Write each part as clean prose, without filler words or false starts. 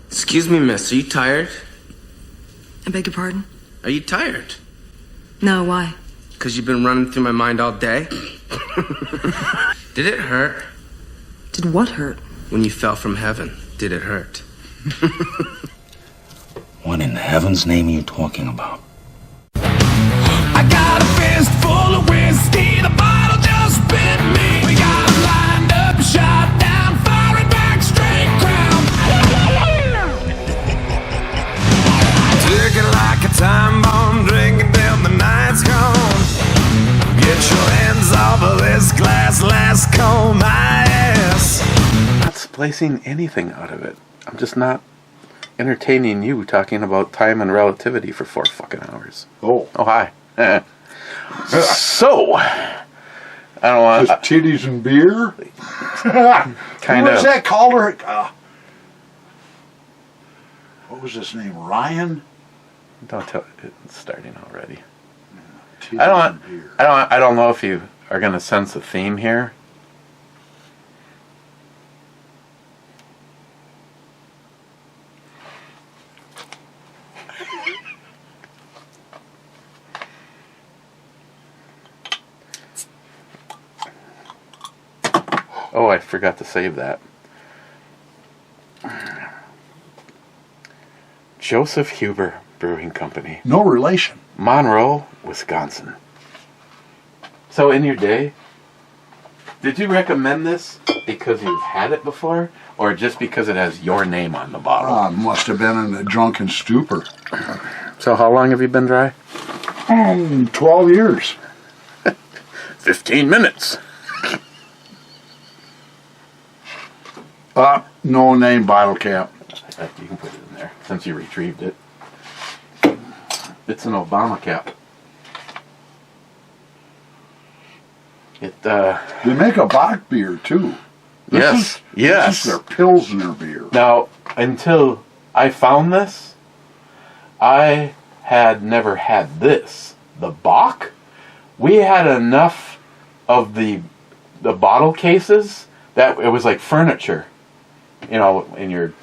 Excuse me, miss, are you tired? I beg your pardon? Are you tired? No, why? Because you've been running through my mind all day? Did it hurt? Did what hurt? When you fell from heaven, did it hurt? What in heaven's name are you talking about? I got a fist full of whiskey, the bottle just bit me. We got lined up, shot down, firing back straight crown. Ticking like a time bomb, drinking till the night's gone. Get your hands off of this glass, last call my ass. I'm not splicing anything out of it. I'm just not entertaining you talking about time and relativity for 4 fucking hours. Oh, hi. So, I don't want just titties and beer. kind What was of. that called? What was his name? Ryan. Don't tell. It's starting already. Titties I don't. and beer. I don't know if you are going to sense a theme here. Oh, I forgot to save that. Joseph Huber Brewing Company, No relation. Monroe, Wisconsin. So in your day, did you recommend this because you've had it before, or just because it has your name on the bottle? Must have been in a drunken stupor. So how long have you been dry? 12 years. 15 minutes. No name bottle cap. You can put it in there since you retrieved it. It's an Obama cap. They make a Bach beer too. Yes. This is their Pilsner beer. Now, until I found this, I had never had this. The Bach? We had enough of the bottle cases that it was like furniture. You know, when you're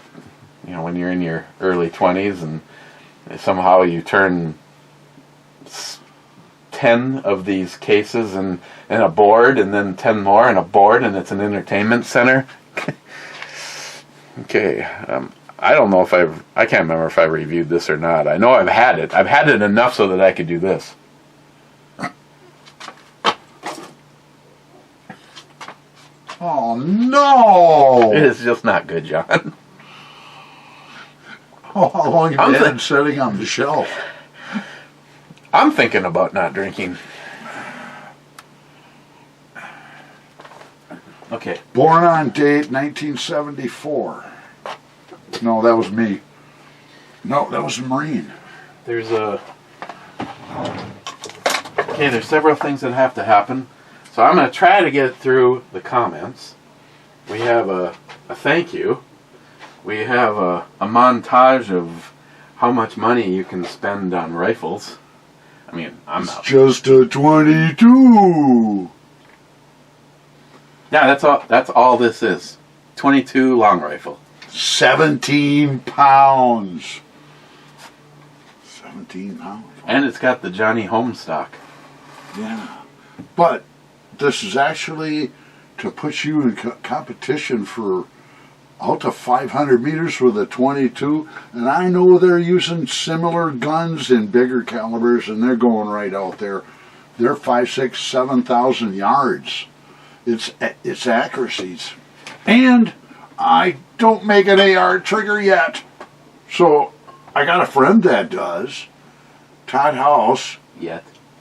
in your early 20s and somehow you turn 10 of these cases and a board, and then 10 more and a board, and it's an entertainment center. Okay, I don't know if I can't remember if I reviewed this or not. I know I've had it. I've had it enough so that I could do this. Oh no! It is just not good, John. Oh, how long have you been sitting on the shelf? I'm thinking about not drinking. Okay. Born on date 1974. No, that was me. No, that was a Marine. There's several things that have to happen. So I'm going to try to get through the comments. We have a thank you. We have a montage of how much money you can spend on rifles. I mean, It's just a 22. Yeah, that's all this is. 22 long rifle. 17 pounds. 17 pounds. And it's got the Johnny Homestock. Yeah. But this is actually to put you in competition for out to 500 meters with a 22. And I know they're using similar guns in bigger calibers, and they're going right out there. They're 5, 6, 7,000 yards. It's accuracies. And I don't make an AR trigger yet. So I got a friend that does. Todd House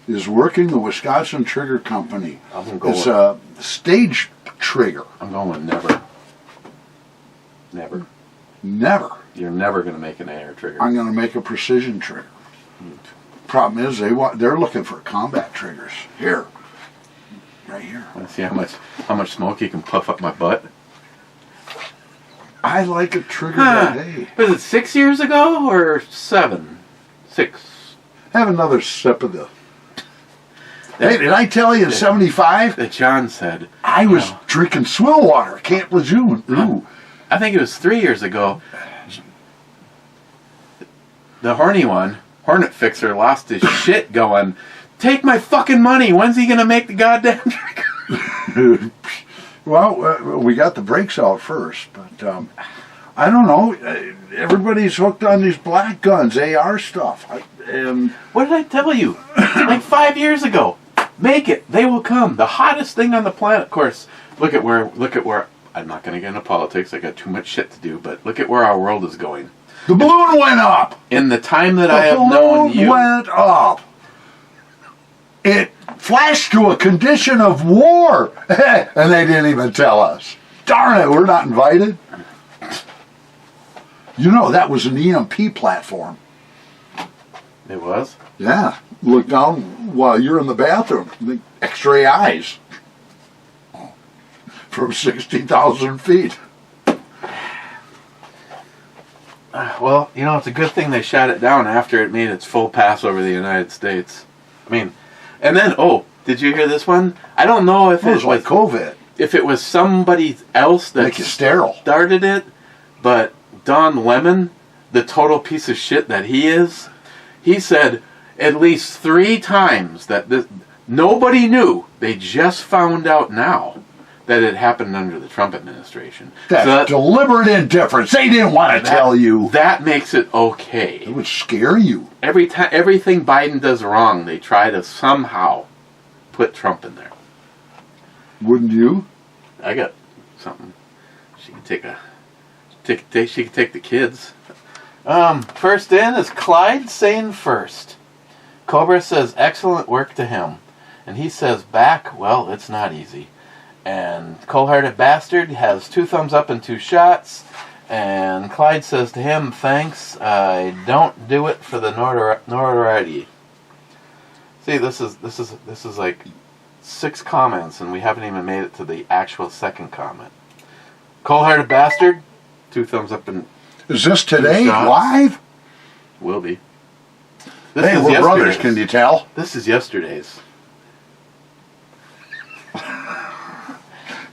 is working the Wisconsin Trigger Company. It's a stage trigger. I'm going with never. Never. Never. You're never going to make an AR trigger. I'm going to make a precision trigger. Problem is, they're looking for combat triggers. Here. Right here. Let's see how much smoke you can puff up my butt. I like a trigger that day. Was it 6 years ago or 7? 6. Have another sip of the Hey, did I tell you in 75? that John said. I was drinking swill water, Camp Lejeune. Ooh. I think it was 3 years ago. The horny one, Hornet Fixer, lost his shit going, take my fucking money. When's he going to make the goddamn drink? Well, we got the brakes out first, but I don't know. Everybody's hooked on these black guns, AR stuff. What did I tell you? Like 5 years ago. Make it. They will come. The hottest thing on the planet. Of course, look at where, I'm not going to get into politics. I got too much shit to do, but look at where our world is going. The balloon went up. In the time that I have known you. The balloon went up. It flashed to a condition of war. And they didn't even tell us. Darn it, we're not invited. You know, that was an EMP platform. It was? Yeah. Look down while you're in the bathroom. X-ray eyes. From 60,000 feet. Well, you know, it's a good thing they shot it down after it made its full pass over the United States. I mean, and then, did you hear this one? I don't know if It was like COVID. If it was somebody else that Make you sterile. started it, but Don Lemon, the total piece of shit that he is, he said at least 3 times that nobody knew. They just found out now that it happened under the Trump administration. That's deliberate indifference. They didn't want to tell you. That makes it okay. It would scare you. Everything Biden does wrong, they try to somehow put Trump in there. Wouldn't you? I got something. She can take she can take the kids. First in is Clyde saying first. Cobra says excellent work to him. And he says back, well, it's not easy. And Cold-Hearted Bastard has 2 thumbs up and 2 shots. And Clyde says to him, thanks, I don't do it for the notoriety. See, this is like 6 comments, and we haven't even made it to the actual second comment. Cold-Hearted Bastard, 2 thumbs up and Is this today, shots. live? Will be. Hey, we're brothers, can you tell? This is yesterday's.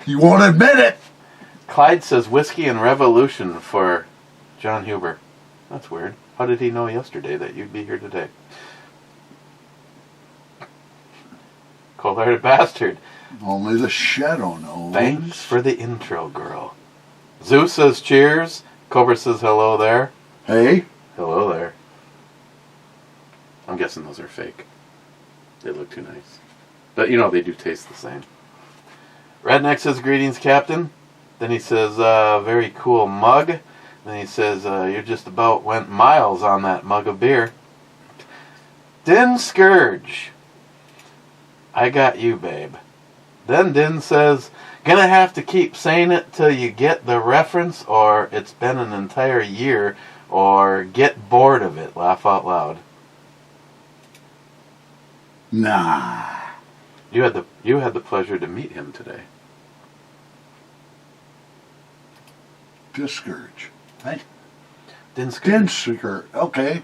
You won't admit it. Clyde says Whiskey and Revolution for John Huber. That's weird. How did he know yesterday that you'd be here today? Cold-Hearted Bastard. Only the shadow knows. Thanks for the intro, girl. Zeus says cheers. Cobra says hello there. Hey? Hello there. I'm guessing those are fake. They look too nice. But, you know, they do taste the same. Redneck says, greetings, Captain. Then he says, very cool mug. Then he says, you just about went miles on that mug of beer. Din Scourge. I got you, babe. Then Din says, gonna have to keep saying it till you get the reference, or it's been an entire year, or get bored of it. Laugh out loud. Nah. You had the pleasure to meet him today. Discourage. Hey? Din Scourge. Discourage. Okay.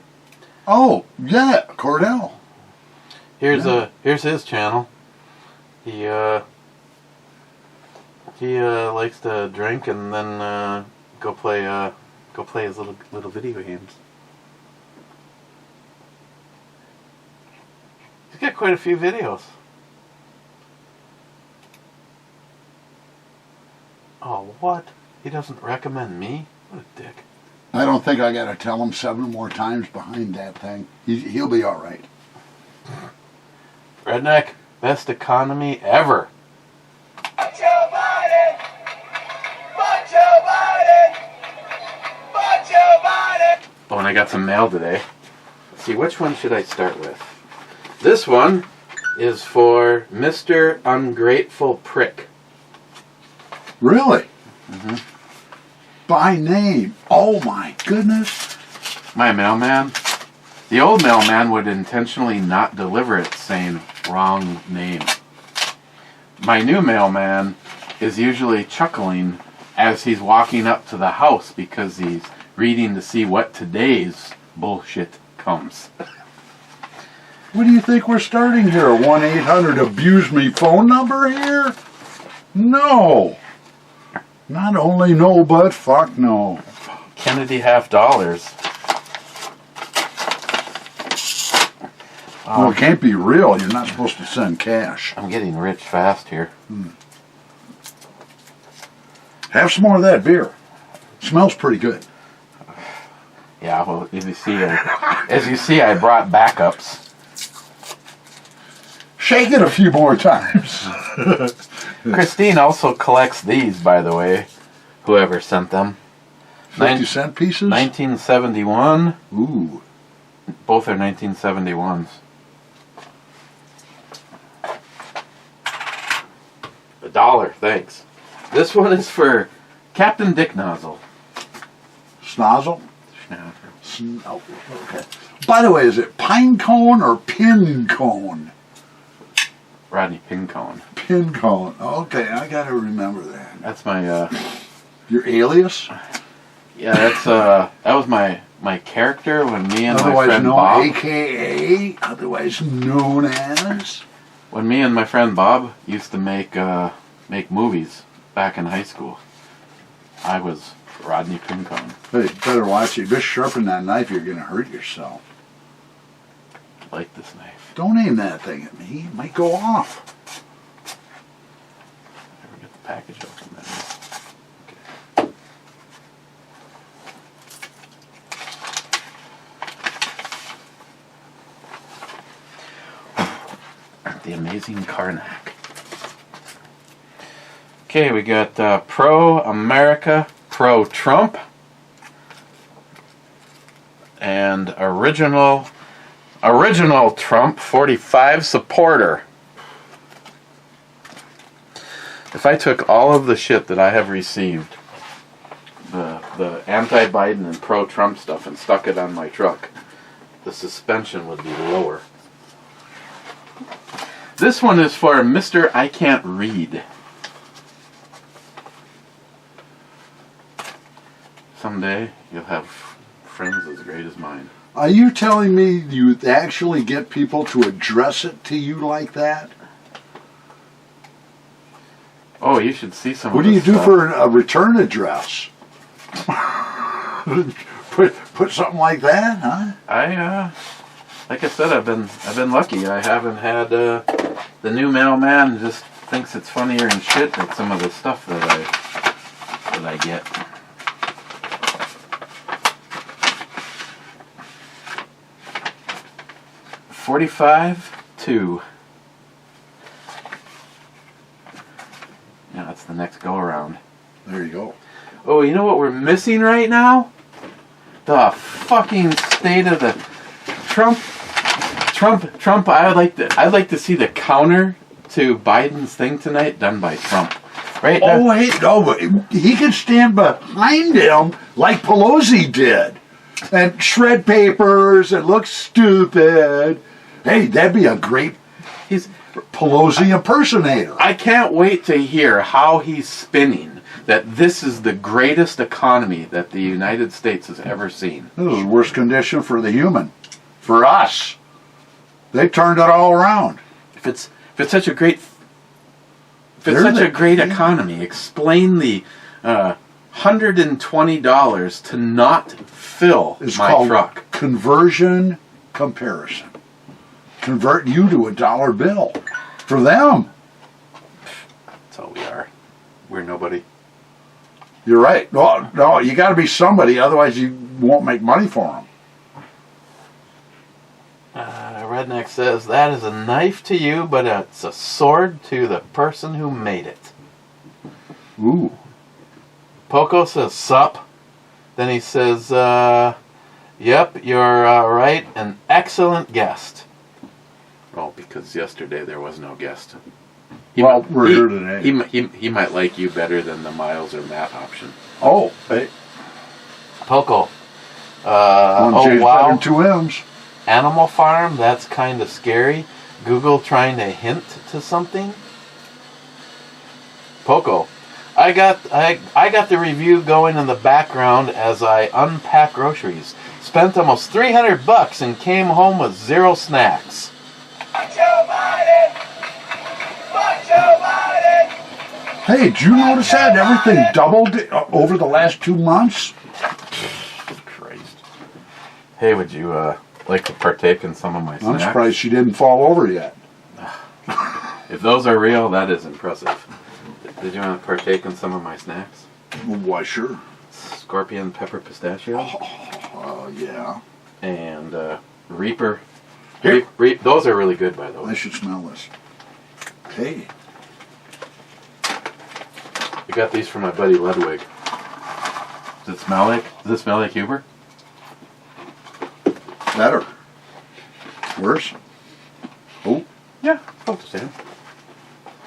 Oh, yeah, Cordell. Here's his channel. He likes to drink and then go play his little video games. He's got quite a few videos. Oh, what? He doesn't recommend me? What a dick. I don't think I gotta tell him 7 more times behind that thing. He'll be all right. Redneck, best economy ever. Fuck Joe Biden! Fuck Joe Biden! Fuck Joe Biden! Oh, and I got some mail today. Let's see, which one should I start with? This one is for Mr. Ungrateful Prick. Really? Mm-hmm. By name. Oh my goodness. My mailman. The old mailman would intentionally not deliver it saying wrong name. My new mailman is usually chuckling as he's walking up to the house because he's reading to see what today's bullshit comes. What do you think we're starting here? 1-800-ABUSE-ME phone number here? No. Not only no, but fuck no. Kennedy half dollars. Well, it can't be real. You're not supposed to send cash. I'm getting rich fast here. Have some more of that beer. Smells pretty good. Yeah, well, as you see, I brought backups. Shake it a few more times. Christine also collects these, by the way. Whoever sent them. 50-cent pieces? 1971. Ooh. Both are 1971s. $1, thanks. This one is for Captain Dick Nozzle. Snozzle? Schnauzer. Oh, okay. By the way, is it pine cone or pin cone? Rodney Pincone. Pin cone. Okay, I gotta remember that. That's my, Your alias? yeah, that was my character when me and my Otherwise friend known, Bob, AKA, otherwise known as? when me and my friend Bob used to make movies back in high school, I was Rodney Pincone. Hey, better watch it. Just sharpen that knife, you're gonna hurt yourself. Like this knife. Don't aim that thing at me. It might go off. Never get the package open then. Okay. The Amazing Karnak. Okay, we got Pro-America, Pro-Trump, and original Trump 45 supporter. If I took all of the shit that I have received, the anti-Biden and pro-Trump stuff, and stuck it on my truck, the suspension would be lower. This one is for Mr. I Can't Read. Someday you'll have friends as great as mine. Are you telling me you actually get people to address it to you like that? Oh, you should see some What of do you this do stuff. for a return address? put something like that, huh? Like I said, I've been lucky. I haven't had the new mailman just thinks it's funnier and shit than some of the stuff that I get. $45.2. Yeah, that's the next go around. There you go. Oh, you know what we're missing right now? The fucking state of the Trump. I'd like to see the counter to Biden's thing tonight done by Trump. Right? Oh, hey, no, but he can stand behind him like Pelosi did and shred papers and look stupid. Hey, that'd be a great He's Pelosi impersonator. I can't wait to hear how he's spinning that this is the greatest economy that the United States has ever seen. This is the worst condition for the human. For us. They turned it all around. If it's such a great economy, explain the $120 to not fill It's my called truck. conversion comparison. Convert you to a dollar bill. For them. That's all we are. We're nobody. You're right. No, you got to be somebody, otherwise you won't make money for them. Redneck says, that is a knife to you, but it's a sword to the person who made it. Ooh. Poco says, sup. Then he says, yep, you're right, an excellent guest. Oh, because yesterday there was no guest. We're here today. He might like you better than the Miles or Matt option. Oh, hey. Poco. One J's better than two M's. Animal Farm, that's kind of scary. Google trying to hint to something. Poco. I got the review going in the background as I unpack groceries. Spent almost $300 and came home with 0 snacks. Hey, did you notice that? Everything doubled over the last 2 months? Christ. Hey, would you like to partake in some of my I'm snacks? surprised she didn't fall over yet. If those are real, that is impressive. Did you want to partake in some of my snacks? Well, why, sure. Scorpion pepper pistachio Oh, yeah. and Reaper. Here. Those are really good, by the I way. should smell this. Hey. I got these from my buddy Ludwig. Does it smell like Huber? Better. Worse? Oh, Yeah, about the same.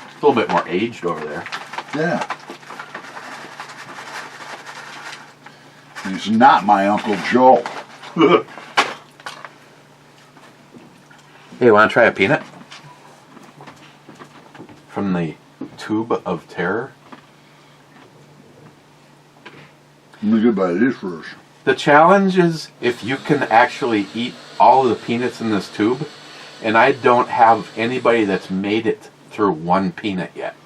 It's a little bit more aged over there. yeah. He's not my Uncle Joe. Hey, want to try a peanut? From the Tube of Terror? Let me get by this first. The challenge is if you can actually eat all of the peanuts in this tube, and I don't have anybody that's made it through one peanut yet.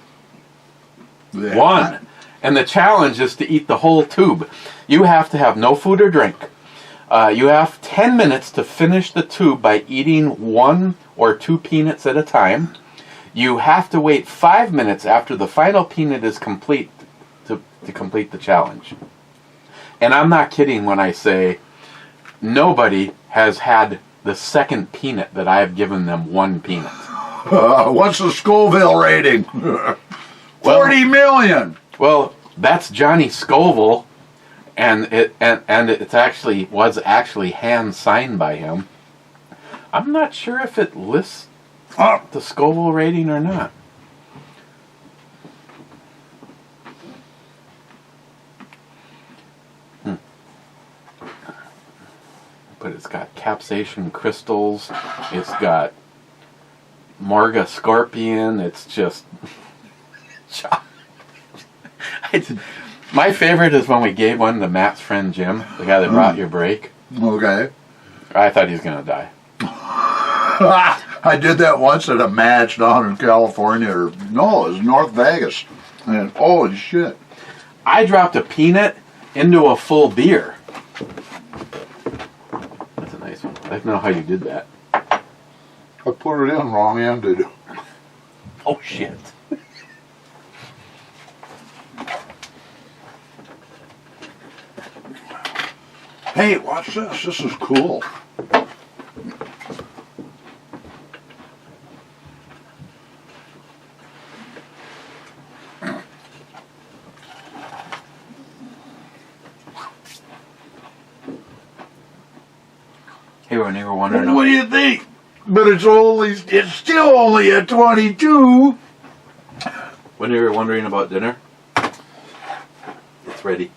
Yeah. One! And the challenge is to eat the whole tube. You have to have no food or drink. You have 10 minutes to finish the tube by eating 1 or 2 peanuts at a time. You have to wait 5 minutes after the final peanut is complete to complete the challenge. And I'm not kidding when I say nobody has had the second peanut that I have given them 1 peanut. What's the Scoville rating? 40 million. Well, that's Johnny Scoville, and it was actually hand signed by him. I'm not sure if it lists the Scoville rating or not. But it's got capsaicin crystals. It's got Marga scorpion. It's just... My favorite is when we gave one to Matt's friend Jim, the guy that brought your break. Okay. I thought he was going to die. I did that once at a match down in California, or no, it was North Vegas. And holy shit. I dropped a peanut into a full beer. That's a nice one. I don't know how you did that. I put it in wrong-handed. Oh, shit. Hey, watch this. This is cool. Hey, when you were wondering... What do you think? But it's still only at 22. When you were wondering about dinner, it's ready.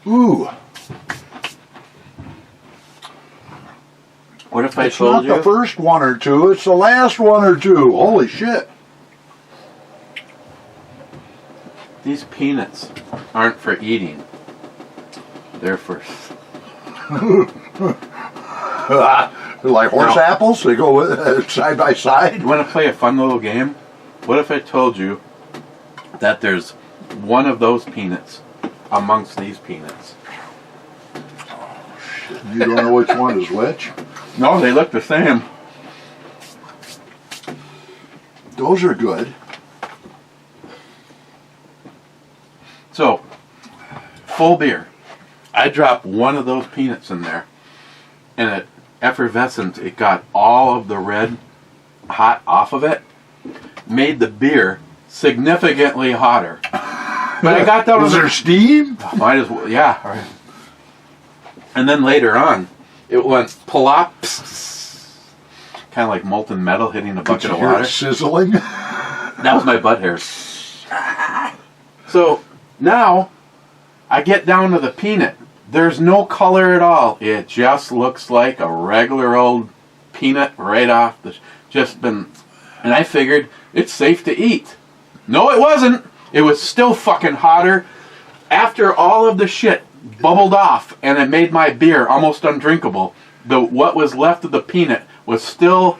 Ooh. What if I It's told not you... the first 1 or 2, it's the last 1 or 2. Holy shit. These peanuts aren't for eating. They're for... They're like horse No. apples, they go side by side. You want to play a fun little game? What if I told you that there's one of those peanuts amongst these peanuts? You don't know which one is which? No, they look the same. Those are good. So, full beer. I dropped one of those peanuts in there, and it effervescent, it got all of the red hot off of it, made the beer significantly hotter. But I got down Was to there steam? might as well, yeah. Right. And then later on, it went plop, kind of like molten metal hitting a Could bucket you of hear water. it sizzling? That was my butt hairs. So now I get down to the peanut. There's no color at all. It just looks like a regular old peanut right off the... And I figured it's safe to eat. No, it wasn't. It was still fucking hotter. After all of the shit bubbled off and it made my beer almost undrinkable, what was left of the peanut was still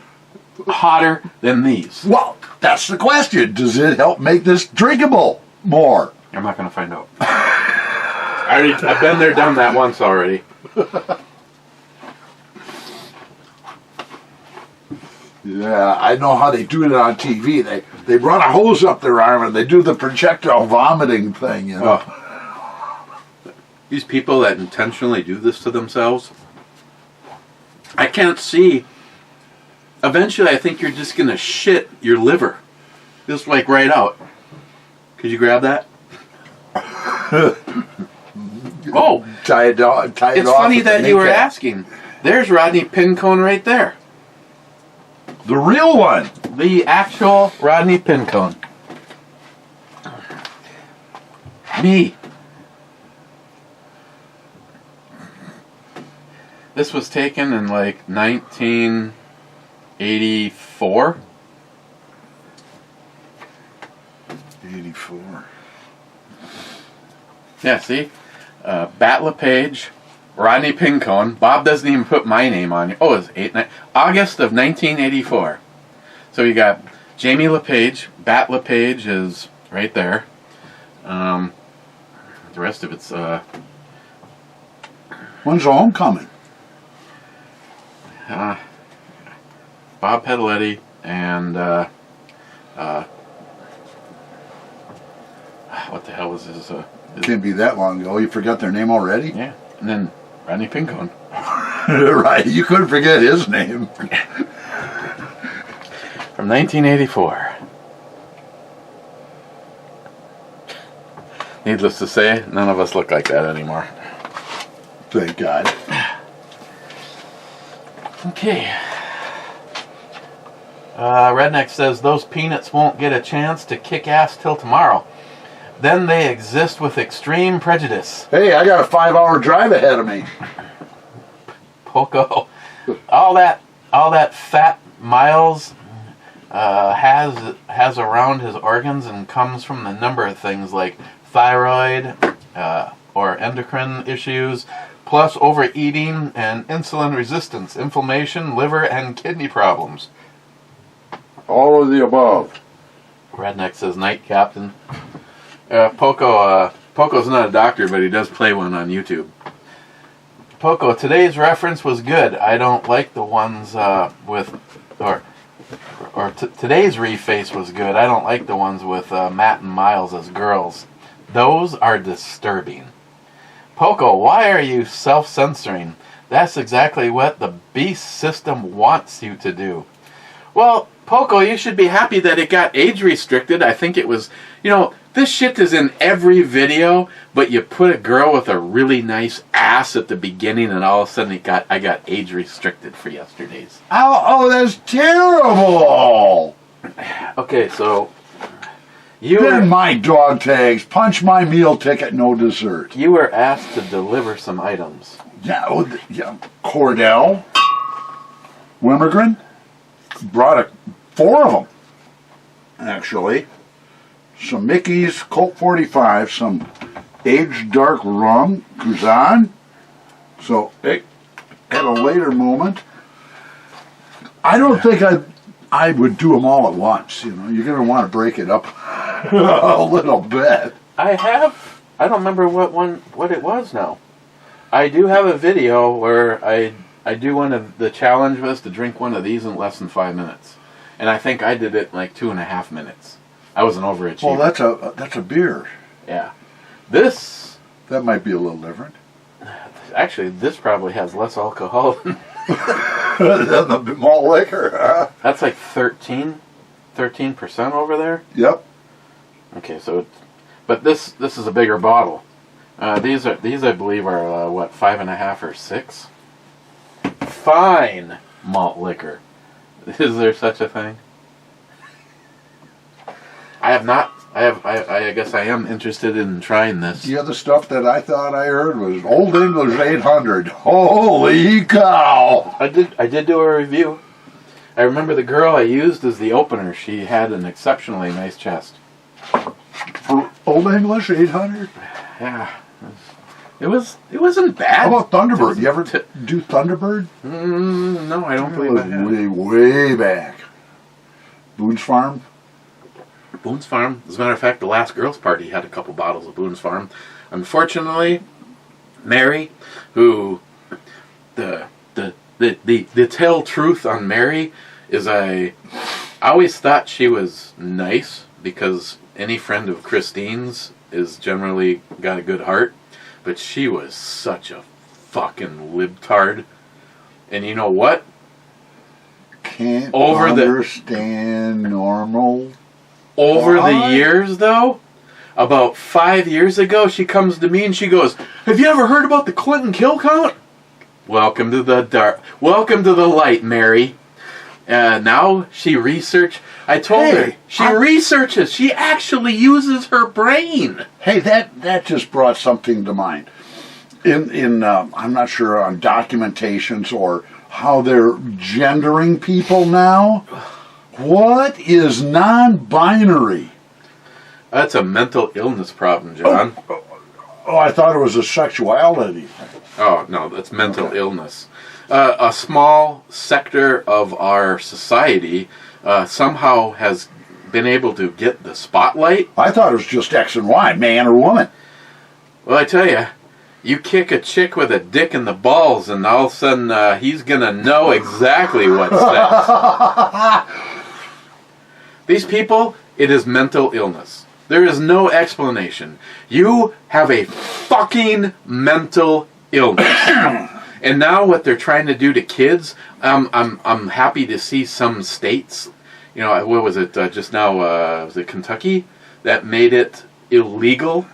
hotter than these? Well, that's the question. Does it help make this drinkable more? I'm not going to find out. I've been there, done that once already. Yeah, I know how they do it on TV. They run a hose up their arm and they do the projectile vomiting thing, you know. These people that intentionally do this to themselves, I can't see. Eventually, I think you're just going to shit your liver. Just like right out. Could you grab that? Oh, Tie it off. it's funny that you were asking. There's Rodney Pincone right there. The real one. The actual Rodney Pincone. Me. This was taken in like 1984. 84. Yeah, see? Bat LePage, Rodney Pincone. Bob doesn't even put my name on it. Oh, it's August of 1984. So you got Jamie LePage. Bat LePage is right there. The rest of it's... When's the homecoming? Bob Pedaletti and... what the hell was his... Can't be that long ago. You forgot their name already? Yeah, and then Rodney Pincone. Right, you couldn't forget his name. From 1984. Needless to say, none of us look like that anymore. Thank God. Okay. Redneck says those peanuts won't get a chance to kick ass till tomorrow. Then they exist with extreme prejudice. Hey, I got a 5-hour drive ahead of me. Poco. All that fat Miles has around his organs and comes from the number of things like thyroid or endocrine issues, plus overeating and insulin resistance, inflammation, liver, and kidney problems. All of the above. Redneck says, night, Captain. Poco's not a doctor, but he does play one on YouTube. Poco, today's reference was good. I don't like the ones today's reface was good. I don't like the ones with Matt and Miles as girls. Those are disturbing. Poco, why are you self-censoring? That's exactly what the beast system wants you to do. Well, Poco, you should be happy that it got age restricted. I think it was, this shit is in every video, but you put a girl with a really nice ass at the beginning and all of a sudden I got age restricted for yesterday's. Oh, that's terrible. Okay, so Then my dog tags, punch my meal ticket, no dessert. You were asked to deliver some items. Yeah, Cordell, Wimmergren, brought 4 of them, actually. Some Mickey's Colt 45, some aged dark rum, Kuzan. So, at a later moment, I don't think I would do them all at once. You're going to want to break it up a little bit. I don't remember what it was now. I do have a video where I do one of the challenge was to drink one of these in less than 5 minutes. And I think I did it in like 2.5 minutes. I was an overachiever. Well, that's a beer. Yeah. That might be a little different. Actually, this probably has less alcohol than the malt liquor. That's like 13% over there. Yep. Okay, but this is a bigger bottle. These I believe are 5.5 or 6. Fine malt liquor. Is there such a thing? I have not. I guess I am interested in trying this. The other stuff that I thought I heard was Old English 800. Holy cow! I did do a review. I remember the girl I used as the opener. She had an exceptionally nice chest. For Old English 800? Yeah. It wasn't bad. How about Thunderbird? You ever do Thunderbird? No, I don't believe I have. Way back. Boone's Farm? Boone's Farm. As a matter of fact, the last girls' party had a couple bottles of Boone's Farm. Unfortunately, Mary, who the tell truth on Mary is I always thought she was nice because any friend of Christine's is generally got a good heart, but she was such a fucking libtard. And you know what? Can't Over the- understand normal. Over What? the years, though, about 5 years ago, she comes to me and she goes, "Have you ever heard about the Clinton kill count?" Welcome to the dark. Welcome to the light, Mary. Now she research. I told her she researches. She actually uses her brain. Hey, that just brought something to mind. In I'm not sure on documentations or how they're gendering people now. What is non-binary? That's a mental illness problem, John. Oh, I thought it was a sexuality. Oh, no, that's mental illness. A small sector of our society somehow has been able to get the spotlight. I thought it was just X and Y, man or woman. Well, I tell you, you kick a chick with a dick in the balls, and all of a sudden he's going to know exactly what's sex. These people, it is mental illness. There is no explanation. You have a fucking mental illness. And now what they're trying to do to kids, I'm happy to see some states, you know, what was it just now, was it Kentucky, that made it illegal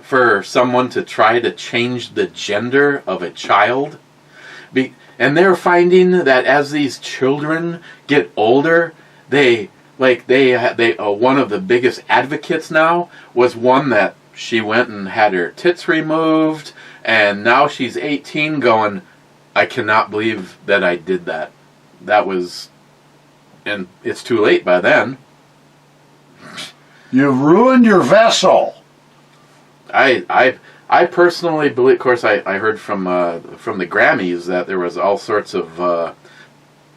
for someone to try to change the gender of a child. And they're finding that as these children get older, one of the biggest advocates now was one that she went and had her tits removed, and now she's 18 going, I cannot believe that I did that. That was, and it's too late by then. You've ruined your vessel. I personally believe, of course, I heard from the Grammys that there was all sorts of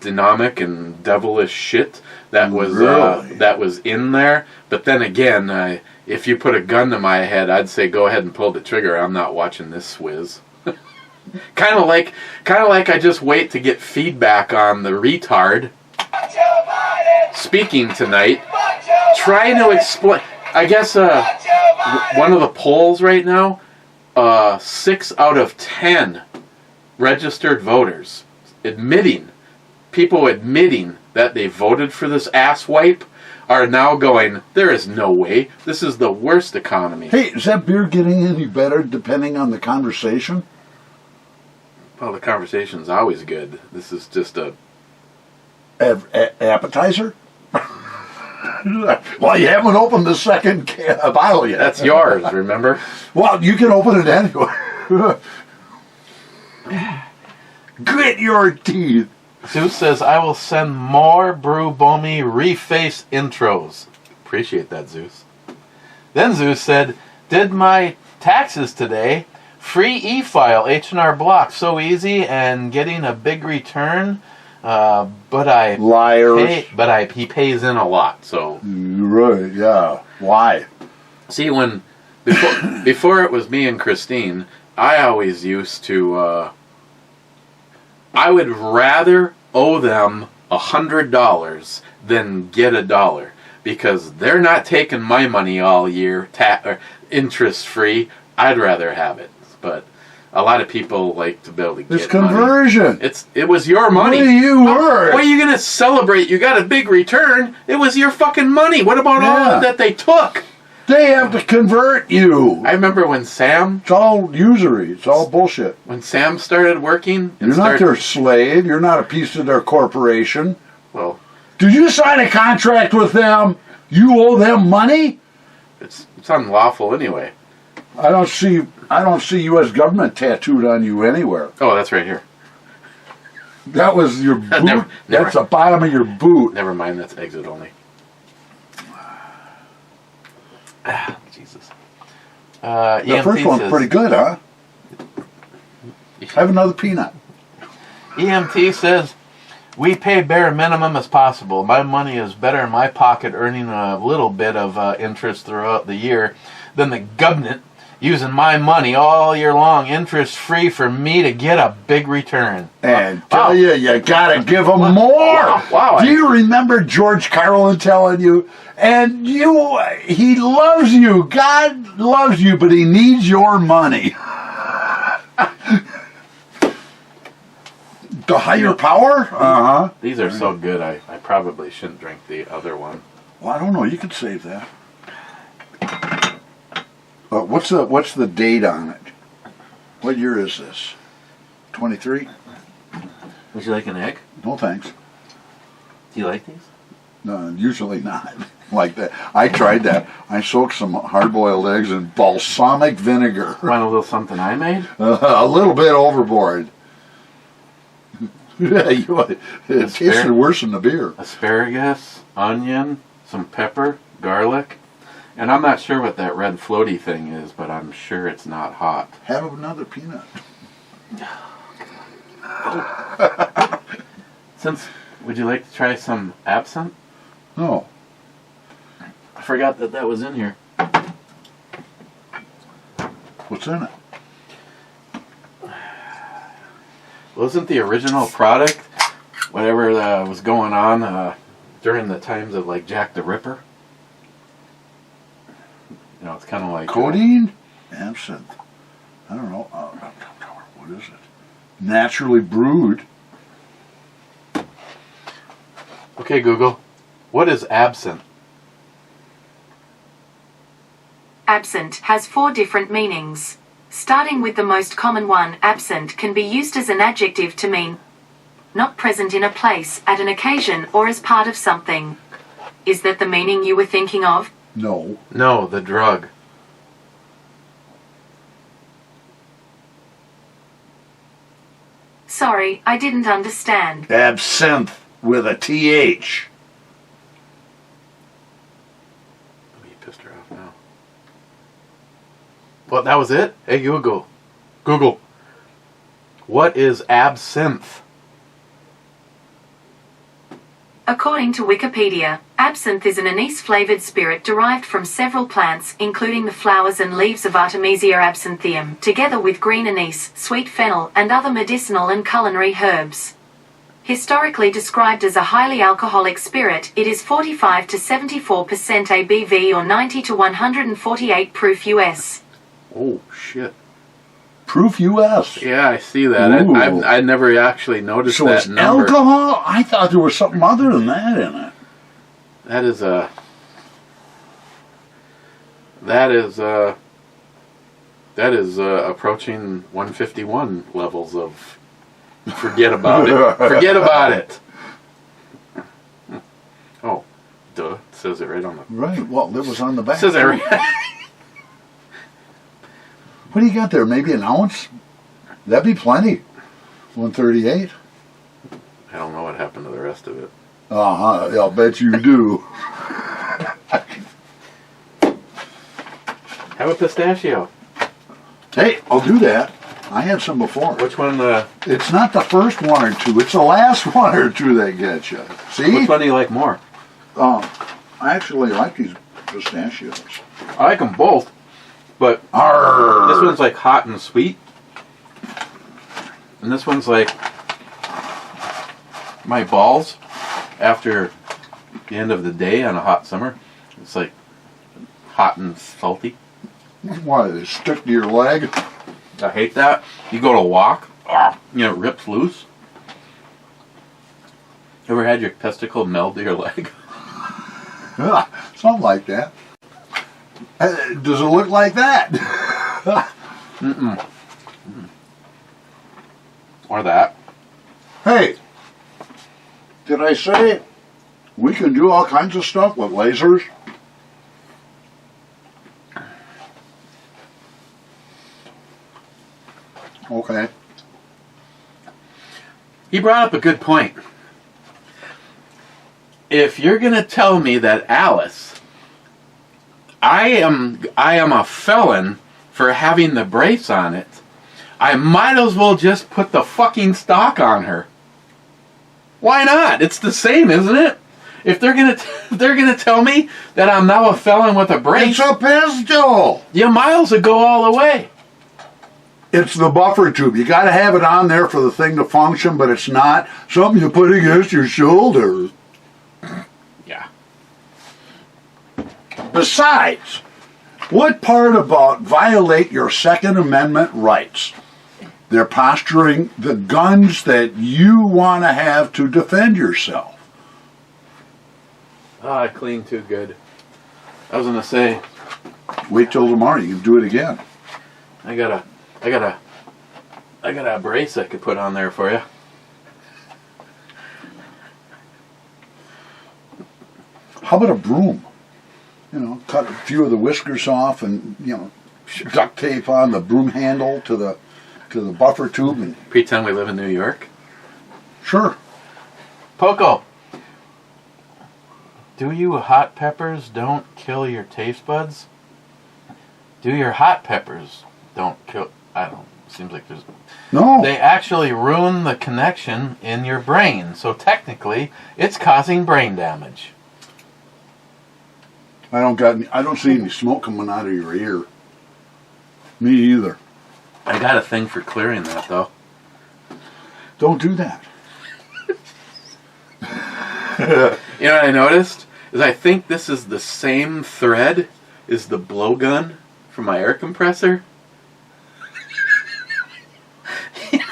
demonic and devilish shit that was Really? that was in there. But then again, if you put a gun to my head, I'd say go ahead and pull the trigger. I'm not watching this swizz. kind of like I just wait to get feedback on the retard speaking tonight, trying to explain. I guess one of the polls right now, 6 out of 10 registered voters people admitting that they voted for this asswipe are now going, there is no way. This is the worst economy. Hey, is that beer getting any better depending on the conversation? Well, the conversation's always good. This is just a... Appetizer? Well, you haven't opened the second bottle yet. That's yours, remember? Well, you can open it anyway. Grit your teeth. Zeus says, I will send more Brew Bomi reface intros. Appreciate that, Zeus. Then Zeus said, did my taxes today. Free e-file, H&R Block. So easy and getting a big return. But I... Liars. He pays in a lot, so... Right, yeah. Why? See, before it was me and Christine, I always used to... I would rather owe them $100 than get $1 because they're not taking my money all year, interest free. I'd rather have it, but a lot of people like to be able to get It's conversion. money. It was your money. What are you worth? What are you gonna celebrate? You got a big return. It was your fucking money. What about all that they took? They have to convert you. I remember when Sam... It's all usury. It's all bullshit. When Sam started working... You're not their slave. You're not a piece of their corporation. Well... Did you sign a contract with them? You owe them money? It's unlawful anyway. I don't see U.S. government tattooed on you anywhere. Oh, that's right here. That was your boot. Never. That's the bottom of your boot. Never mind, that's exit only. Jesus. The first one's pretty good, huh? Have another peanut. EMT says, We pay bare minimum as possible. My money is better in my pocket earning a little bit of interest throughout the year than the government using my money all year long, interest free, for me to get a big return. And tell you gotta give them more. Wow. Do you remember George Carlin telling you? And he loves you. God loves you, but he needs your money. The higher power? Uh-huh. These are so good, I probably shouldn't drink the other one. Well, I don't know. You could save that. What's the date on it? What year is this? 23? Would you like an egg? No, thanks. Do you like these? No, usually not like that. I tried that. I soaked some hard-boiled eggs in balsamic vinegar. Want a little something I made? A little bit overboard. It tasted worse than the beer. Asparagus, onion, some pepper, garlic. And I'm not sure what that red floaty thing is, but I'm sure it's not hot. Have another peanut. Would you like to try some absinthe? No. I forgot that was in here. What's in it? Wasn't the original product whatever was going on during the times of like Jack the Ripper? You know, it's kind of like Codeine? Absinthe. I don't know. What is it? Naturally brewed. Okay, Google. What is absinthe? Absent has 4 different meanings. Starting with the most common one, absent can be used as an adjective to mean not present in a place, at an occasion, or as part of something. Is that the meaning you were thinking of? No. No, the drug. Sorry, I didn't understand. Absinthe with a TH. You pissed her off now. Well, that was it? Hey, Google. Google. What is absinthe? According to Wikipedia, absinthe is an anise-flavored spirit derived from several plants, including the flowers and leaves of Artemisia absinthium, together with green anise, sweet fennel, and other medicinal and culinary herbs. Historically described as a highly alcoholic spirit, it is 45 to 74% ABV or 90 to 148 proof US. Oh, shit. Proof US. Yeah, I see that. I never actually noticed So that it's number. alcohol? I thought there was something other than that in it. That is approaching 151 levels of forget about it. Forget about it. Oh, duh. It says it right on the... Right. Well, it was on the back. It says it right... What do you got there? Maybe an ounce? That'd be plenty. 138? I don't know what happened to the rest of it. Uh-huh. I'll bet you do. Have a pistachio. Hey, I'll do that. I had some before. Which one? It's not the first one or two. It's the last one or two that get you. See? Which one do you like more? I actually like these pistachios. I like them both, but Arr. this one's like hot and sweet, and this one's like my balls after the end of the day on a hot summer. It's like hot and salty. Why, they stick to your leg? I hate that. You go to walk, it rips loose. Ever had your testicle meld to your leg? Yeah, something like that. Does it look like that? Mm-mm. Or that. Hey, did I say we can do all kinds of stuff with lasers? Okay. He brought up a good point. If you're going to tell me that Alice, I am a felon for having the brace on it, I might as well just put the fucking stock on her. Why not? It's the same, isn't it? If they're gonna tell me that I'm now a felon with a brace, It's a pistol. your miles will go all the way. It's the buffer tube. You got to have it on there for the thing to function, but it's not something you put against your shoulder. Yeah. Besides, what part about violate your Second Amendment rights? They're posturing the guns that you want to have to defend yourself. Oh, I clean too good. I was gonna say, Wait till tomorrow. You can do it again. I got a brace I could put on there for you. How about a broom? You know, cut a few of the whiskers off and, you know, duct tape on the broom handle to the buffer tube and Pretend we live in New York. sure. Poco, do you hot peppers don't kill your taste buds? Do your hot peppers don't kill? I don't. Seems like there's. No. They actually ruin the connection in your brain. So technically, it's causing brain damage. I don't see any smoke coming out of your ear. Me either. I got a thing for clearing that though. Don't do that. You know what I noticed? Is I think this is the same thread as the blowgun for my air compressor.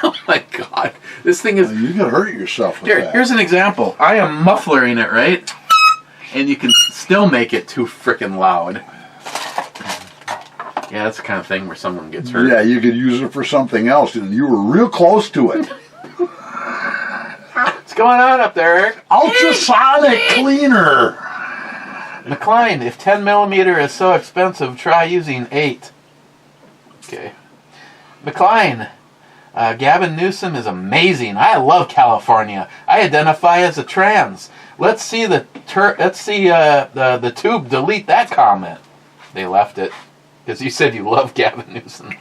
Oh my god. This thing is... You could hurt yourself with that. Here's an example. I am mufflering it, right? And you can still make it too frickin' loud. Yeah, that's the kind of thing where someone gets hurt. Yeah, you could use it for something else, and you were real close to it. What's going on up there, Eric? Ultrasonic cleaner. McLean, if 10mm is so expensive, try using 8. Okay. McLean, Gavin Newsom is amazing. I love California. I identify as a trans. Let's see the tube delete that comment. They left it because you said you love Gavin Newsom.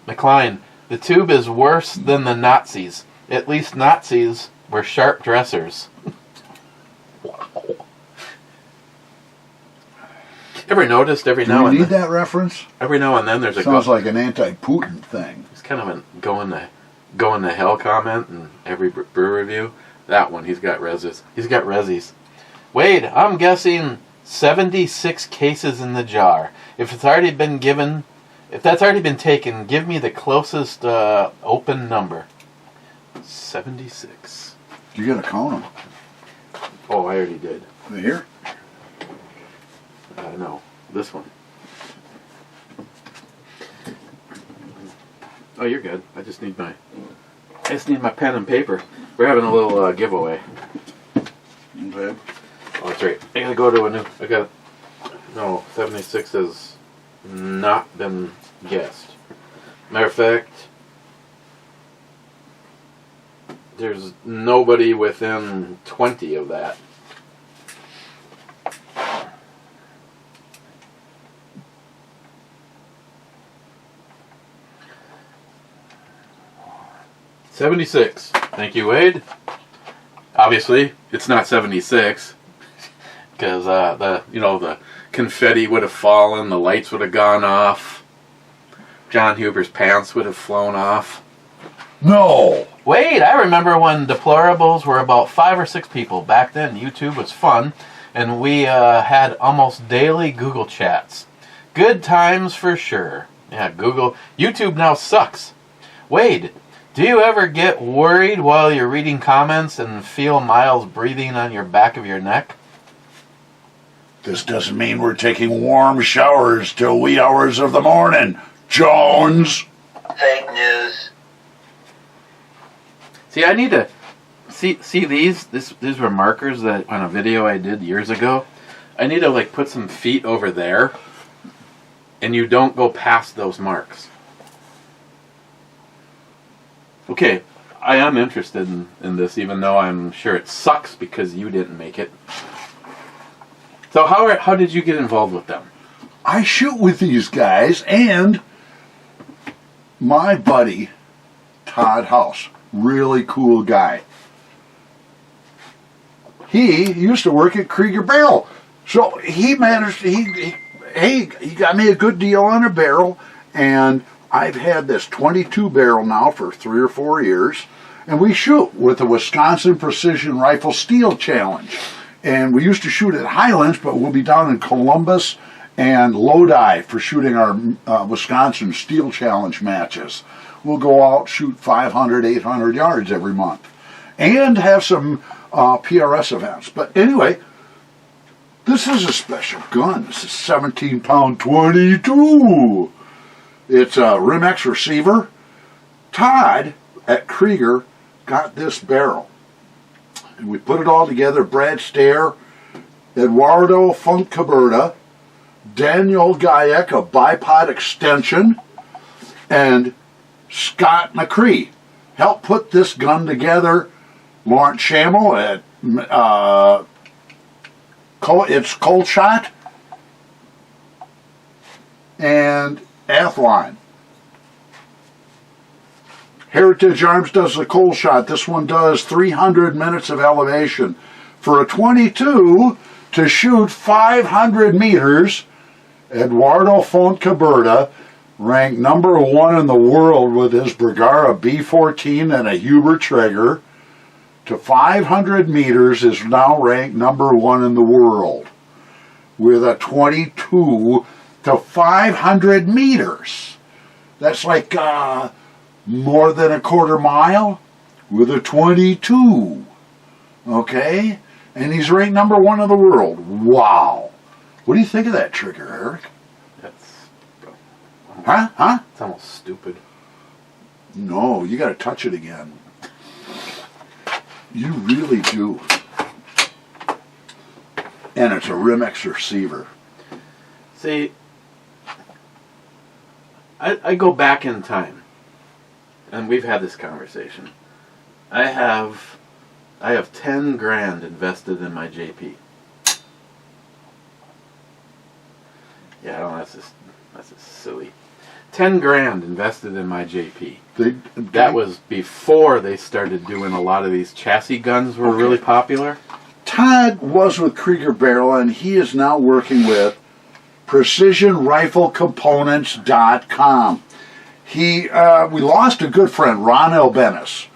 McLean, the tube is worse than the Nazis. At least Nazis were sharp dressers. Wow. Ever noticed every Do now you and need then? that reference? Every now and then there's a Sounds like an anti-Putin thing. It's kind of a going to hell comment in every brew review. That one, he's got reses. He's got resis. Wade, I'm guessing 76 cases in the jar. If that's already been taken, give me the closest open number. 76. You gotta count them. Oh, I already did. Here? No, this one. Oh, you're good. I just need my pen and paper. We're having a little giveaway. Okay. Oh, that's right. I gotta go to a new. 76 has not been guessed. Matter of fact, there's nobody within 20 of that. $76. Thank you, Wade. Obviously, it's not 76 because the confetti would have fallen, the lights would have gone off, John Huber's pants would have flown off. No! Wade, I remember when deplorables were about 5 or 6 people. Back then, YouTube was fun, and we had almost daily Google chats. Good times for sure. Yeah, YouTube now sucks. Wade, do you ever get worried while you're reading comments and feel Miles breathing on your back of your neck? This doesn't mean we're taking warm showers till wee hours of the morning, Jones. Fake news. See, I need to see these. These were markers that on a video I did years ago. I need to put some feet over there, and you don't go past those marks. Okay, I am interested in this, even though I'm sure it sucks because you didn't make it. So how did you get involved with them? I shoot with these guys and my buddy, Todd House. Really cool guy. he used to work at Krieger Barrel. So he managed, he got me a good deal on a barrel, and I've had this 22 barrel now for 3 or 4 years, and we shoot with the Wisconsin Precision Rifle Steel Challenge. And we used to shoot at Highlands, but we'll be down in Columbus and Lodi for shooting our Wisconsin Steel Challenge matches. We'll go out, shoot 500, 800 yards every month, and have some PRS events. But anyway, this is a special gun. This is 17-pound 22. It's a Rim-X receiver. Todd at Krieger got this barrel. And we put it all together. Brad Stair, Eduardo Foncaberta, Daniel Guyek of Bipod Extension, and Scott McCree helped put this gun together. Lawrence Schammel at it's Cold Shot and Athline. Heritage Arms does the Cold Shot. This one does 300 minutes of elevation. For a 22 to shoot 500 meters, Eduardo Foncaberta, ranked number 1 in the world with his Bergara B14 and a Huber trigger, to 500 meters is now ranked number 1 in the world with a 22 to 500 meters. That's like more than a quarter mile with a 22. Okay? And he's ranked number 1 in the world. Wow. What do you think of that trigger, Eric? That's... Huh? It's almost stupid. No, you got to touch it again. You really do. And it's a Rim-X receiver. See, I go back in time, and we've had this conversation. I have 10 grand invested in my JP. Yeah, I don't know, that's just silly. 10 grand invested in my JP. That was before they started doing a lot of these chassis guns were really popular. Todd was with Krieger Barrel, and he is now working with PrecisionRifleComponents.com. We lost a good friend, Ron Albenis,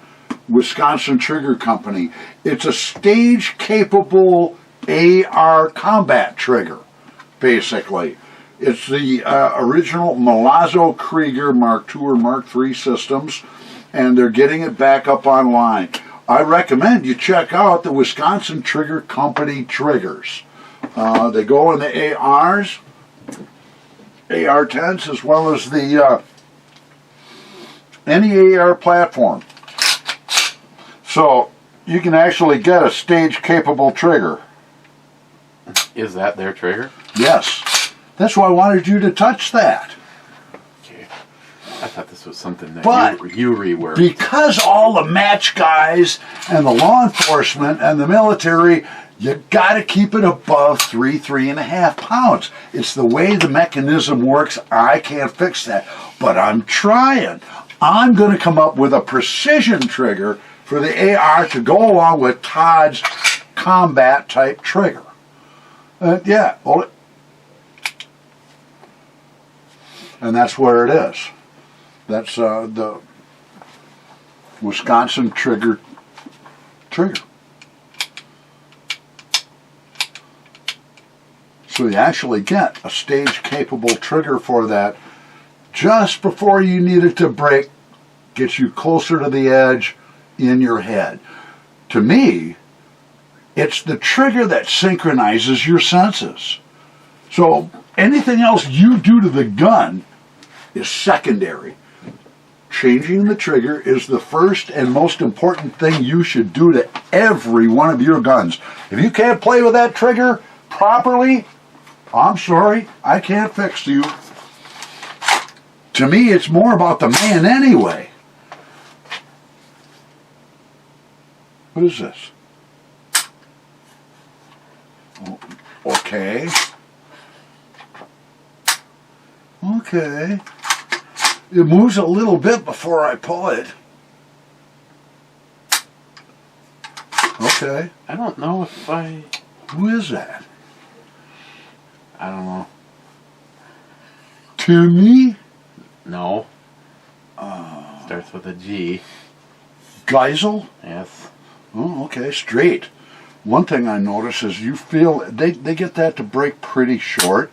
Wisconsin Trigger Company. It's a stage-capable AR combat trigger, basically. It's the original Milazzo Krieger Mark II or Mark III systems, and they're getting it back up online. I recommend you check out the Wisconsin Trigger Company triggers. They go in the ARs, AR-10s, as well as the any AR platform. So you can actually get a stage-capable trigger. Is that their trigger? Yes. That's why I wanted you to touch that. Okay. I thought this was something that But you reworked. Because all the match guys and the law enforcement and the military, you got to keep it above 3.5 pounds. It's the way the mechanism works. I can't fix that. But I'm trying. I'm going to come up with a precision trigger for the AR to go along with Todd's combat type trigger. Yeah, well, and that's where it is. That's the Wisconsin trigger. So you actually get a stage-capable trigger for that just before you need it to break, gets you closer to the edge in your head. To me, it's the trigger that synchronizes your senses. So anything else you do to the gun is secondary. Changing the trigger is the first and most important thing you should do to every one of your guns. If you can't play with that trigger properly, I'm sorry, I can't fix you. To me, it's more about the man anyway. What is this? Okay. Okay. It moves a little bit before I pull it. Oh. Okay. I don't know if I... Who is that? I don't know. Timmy No. Starts with a G. Geisel? Yes. Oh, okay, straight. One thing I notice is you feel they get that to break pretty short,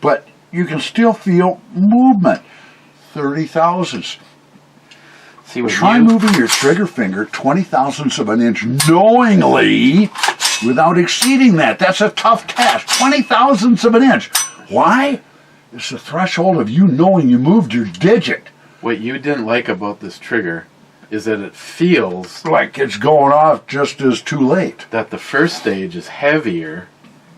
but you can still feel movement. 30 thousandths. See what Try moving your trigger finger 20 thousandths of an inch knowingly without exceeding that. That's a tough task. 20 thousandths of an inch. Why? It's the threshold of you knowing you moved your digit. What you didn't like about this trigger is that it feels Like it's going off just as too late. that the first stage is heavier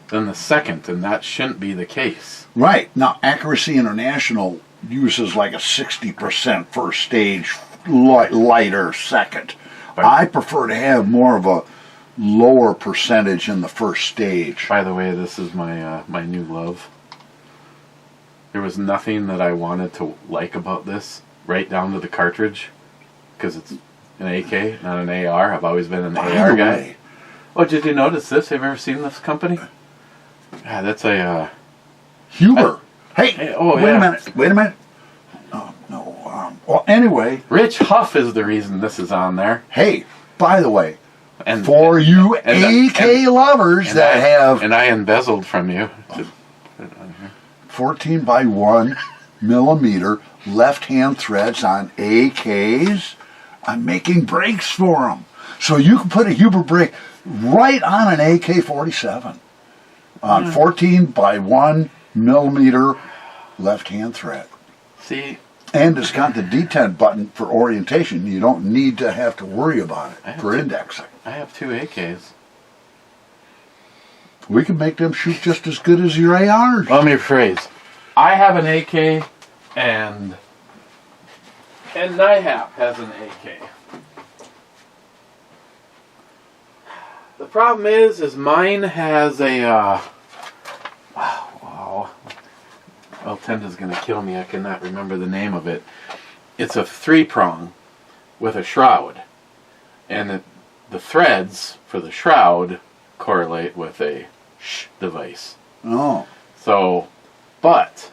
than the second, and that shouldn't be the case. Right. Now, Accuracy International uses like a 60% first stage, lighter second. Right. I prefer to have more of a lower percentage in the first stage. By the way, this is my my new love. There was nothing that I wanted to like about this, right down to the cartridge, because it's an AK, not an AR. I've always been an By AR the guy. way, Oh, did you notice this? Have you ever seen this company? Yeah, that's a... Huber. Hey, Hey, oh, wait yeah. a minute. Wait a minute. Oh, no. Well, anyway, Rich Huff is the reason this is on there. hey, by the way, And for you and- AK lovers and that I, have And I embezzled from you. 14 by 1 millimeter left-hand threads on AKs, I'm making brakes for them. So you can put a Huber brake right on an AK-47 on 14 by 1 millimeter left-hand thread. See, And it's got the D10 button for orientation. You don't need to have to worry about it for indexing. I have 2 AKs. We can make them shoot just as good as your ARs. Let me rephrase. I have an AK, and NIHAP has an AK. The problem is mine has a, wow. Well, Tenda's gonna kill me. I cannot remember the name of it. It's a 3-prong with a shroud, and the threads for the shroud correlate with a device. Oh. So, but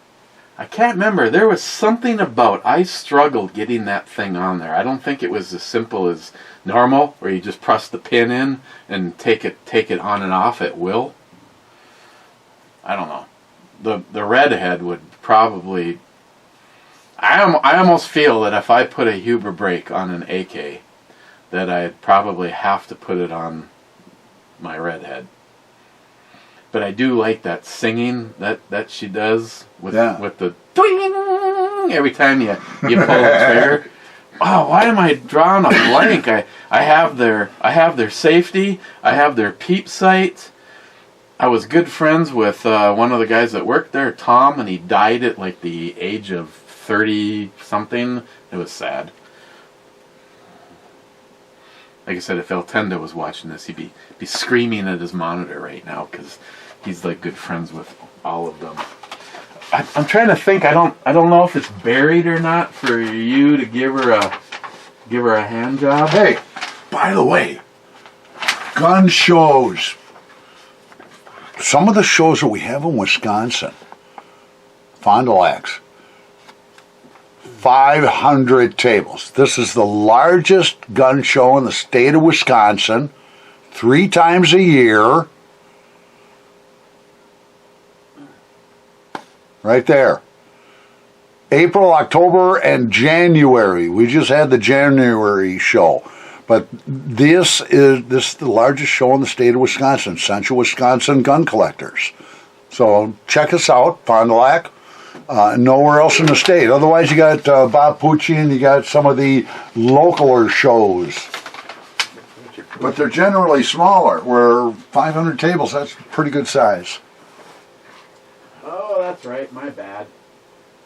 I can't remember. There was something about I struggled getting that thing on there. I don't think it was as simple as normal, where you just press the pin in and take it on and off at will. I don't know. The redhead would probably. I almost feel that if I put a Huber brake on an AK, that I'd probably have to put it on my redhead. But I do like that singing that she does with the twing every time you pull the trigger. Oh, why am I drawing a blank? I have their safety. I have their peep sight. I was good friends with one of the guys that worked there, Tom, and he died at like the age of 30 something. It was sad. Like I said, if El Tenda was watching this, he'd be screaming at his monitor right now because he's like good friends with all of them. I'm trying to think. I don't know if it's buried or not for you to give her a hand job. Hey, by the way, gun shows. Some of the shows that we have in Wisconsin, Fond du Lacs, 500 tables. This is the largest gun show in the state of Wisconsin, 3 times a year. Right there. April, October, and January. We just had the January show. But this is the largest show in the state of Wisconsin, Central Wisconsin Gun Collectors. So check us out, Fond du Lac. Nowhere else in the state. Otherwise, you got Bob Pucci and you got some of the localer shows. But they're generally smaller. Where 500 tables, that's pretty good size. Oh, that's right. My bad.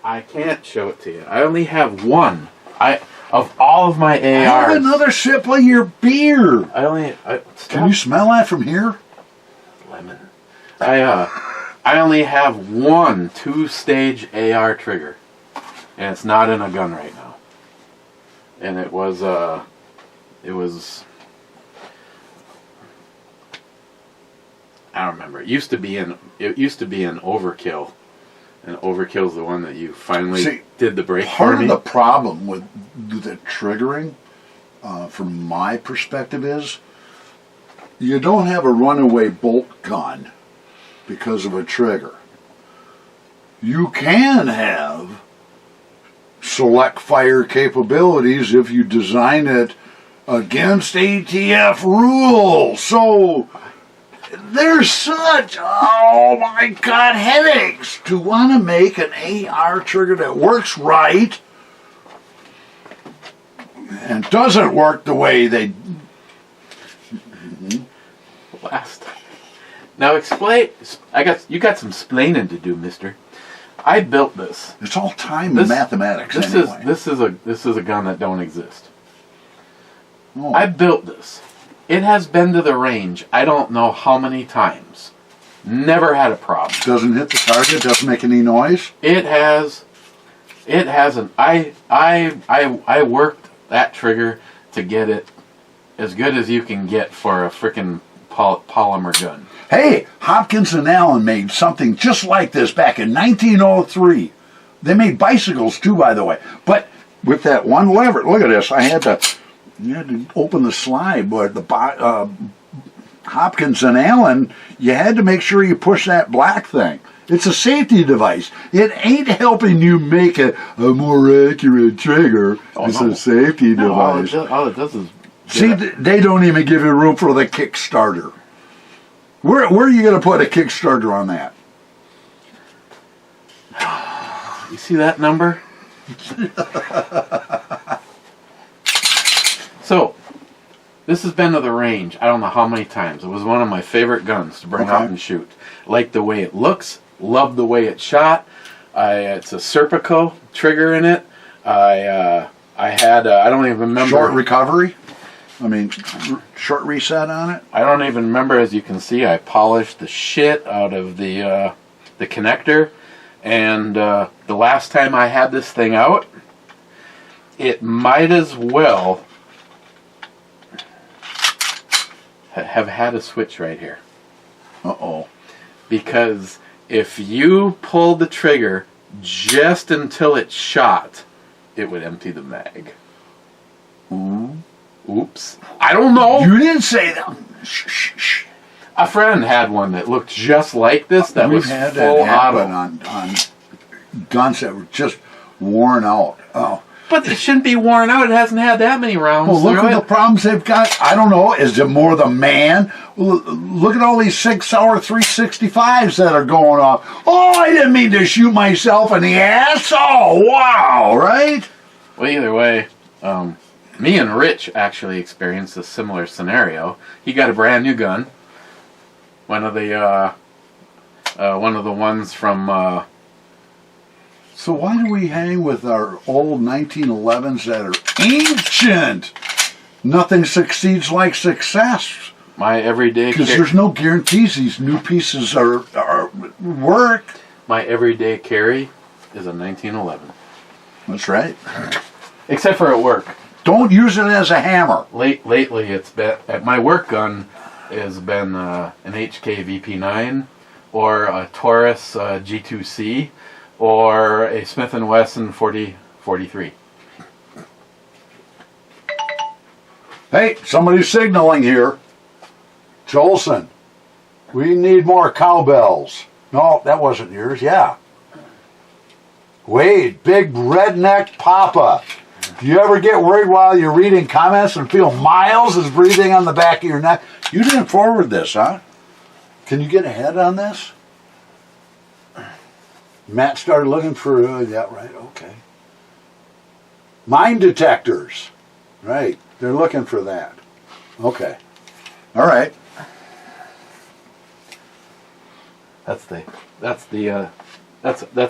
I can't show it to you. I only have one. Of all of my ARs. Have another sip of your beer. Can you smell that from here? Lemon. I only have one 2-stage AR trigger, and it's not in a gun right now. And it was I don't remember. It used to be an Overkill. And Overkill's the one that you finally did the brake for Part me. of the problem with the triggering, from my perspective, is you don't have a runaway bolt gun because of a trigger. You can have select fire capabilities if you design it against ATF rules. So there's such, oh my God, headaches to want to make an AR trigger that works right and doesn't work the way they. Last. Now explain. You got some splaining to do, mister. I built this. It's all time and mathematics anyway. This is a gun that don't exist. Oh. I built this. It has been to the range I don't know how many times. Never had a problem. Doesn't hit the target, doesn't make any noise. It hasn't. I worked that trigger to get it as good as you can get for a frickin' polymer gun. Hey, Hopkins and Allen made something just like this back in 1903. They made bicycles too, by the way. But with that one lever, look at this. You had to open the slide, but the Hopkins and Allen, you had to make sure you push that black thing. It's a safety device. It ain't helping you make a more accurate trigger. It's a safety device. All it does is... See, they don't even give you room for the Kickstarter. Where are you going to put a Kickstarter on that? You see that number? So, this has been to the range I don't know how many times. It was one of my favorite guns to bring out and shoot. Like the way it looks, love the way it shot. It's a Serpico trigger in it. I had, I don't even remember. Short recovery? Short reset on it? I don't even remember. As you can see, I polished the shit out of the connector. And the last time I had this thing out, it might as well have had a switch right here. Uh-oh. Because if you pulled the trigger just until it shot, it would empty the mag. Oops. I don't know. You didn't say that. Shh. A friend had one that looked just like this. That We've was had full that happen auto. on guns that were just worn out. Oh. But it shouldn't be worn out. It hasn't had that many rounds. Well, look at the problems they've got. I don't know. Is it more the man? Look at all these 6-hour 365s that are going off. Oh, I didn't mean to shoot myself in the ass. Oh, wow, right? Well, either way, me and Rich actually experienced a similar scenario. He got a brand new gun. One of the ones from... So why do we hang with our old 1911s that are ancient? Nothing succeeds like success. My everyday... Because there's no guarantees these new pieces are work. My everyday carry is a 1911. That's right. Except for at work. Don't use it as a hammer. Lately, it's been... My work gun has been an HK VP9 or a Taurus G2C or a Smith & Wesson 4043. Hey, somebody's signaling here. Jolson, we need more cowbells. No, that wasn't yours. Yeah. Wade, big redneck papa. Do you ever get worried while you're reading comments and feel Miles is breathing on the back of your neck? You didn't forward this, huh? Can you get ahead on this? Matt started looking for, yeah, right, okay. Mine detectors. Right, they're looking for that. Okay. All right. That's the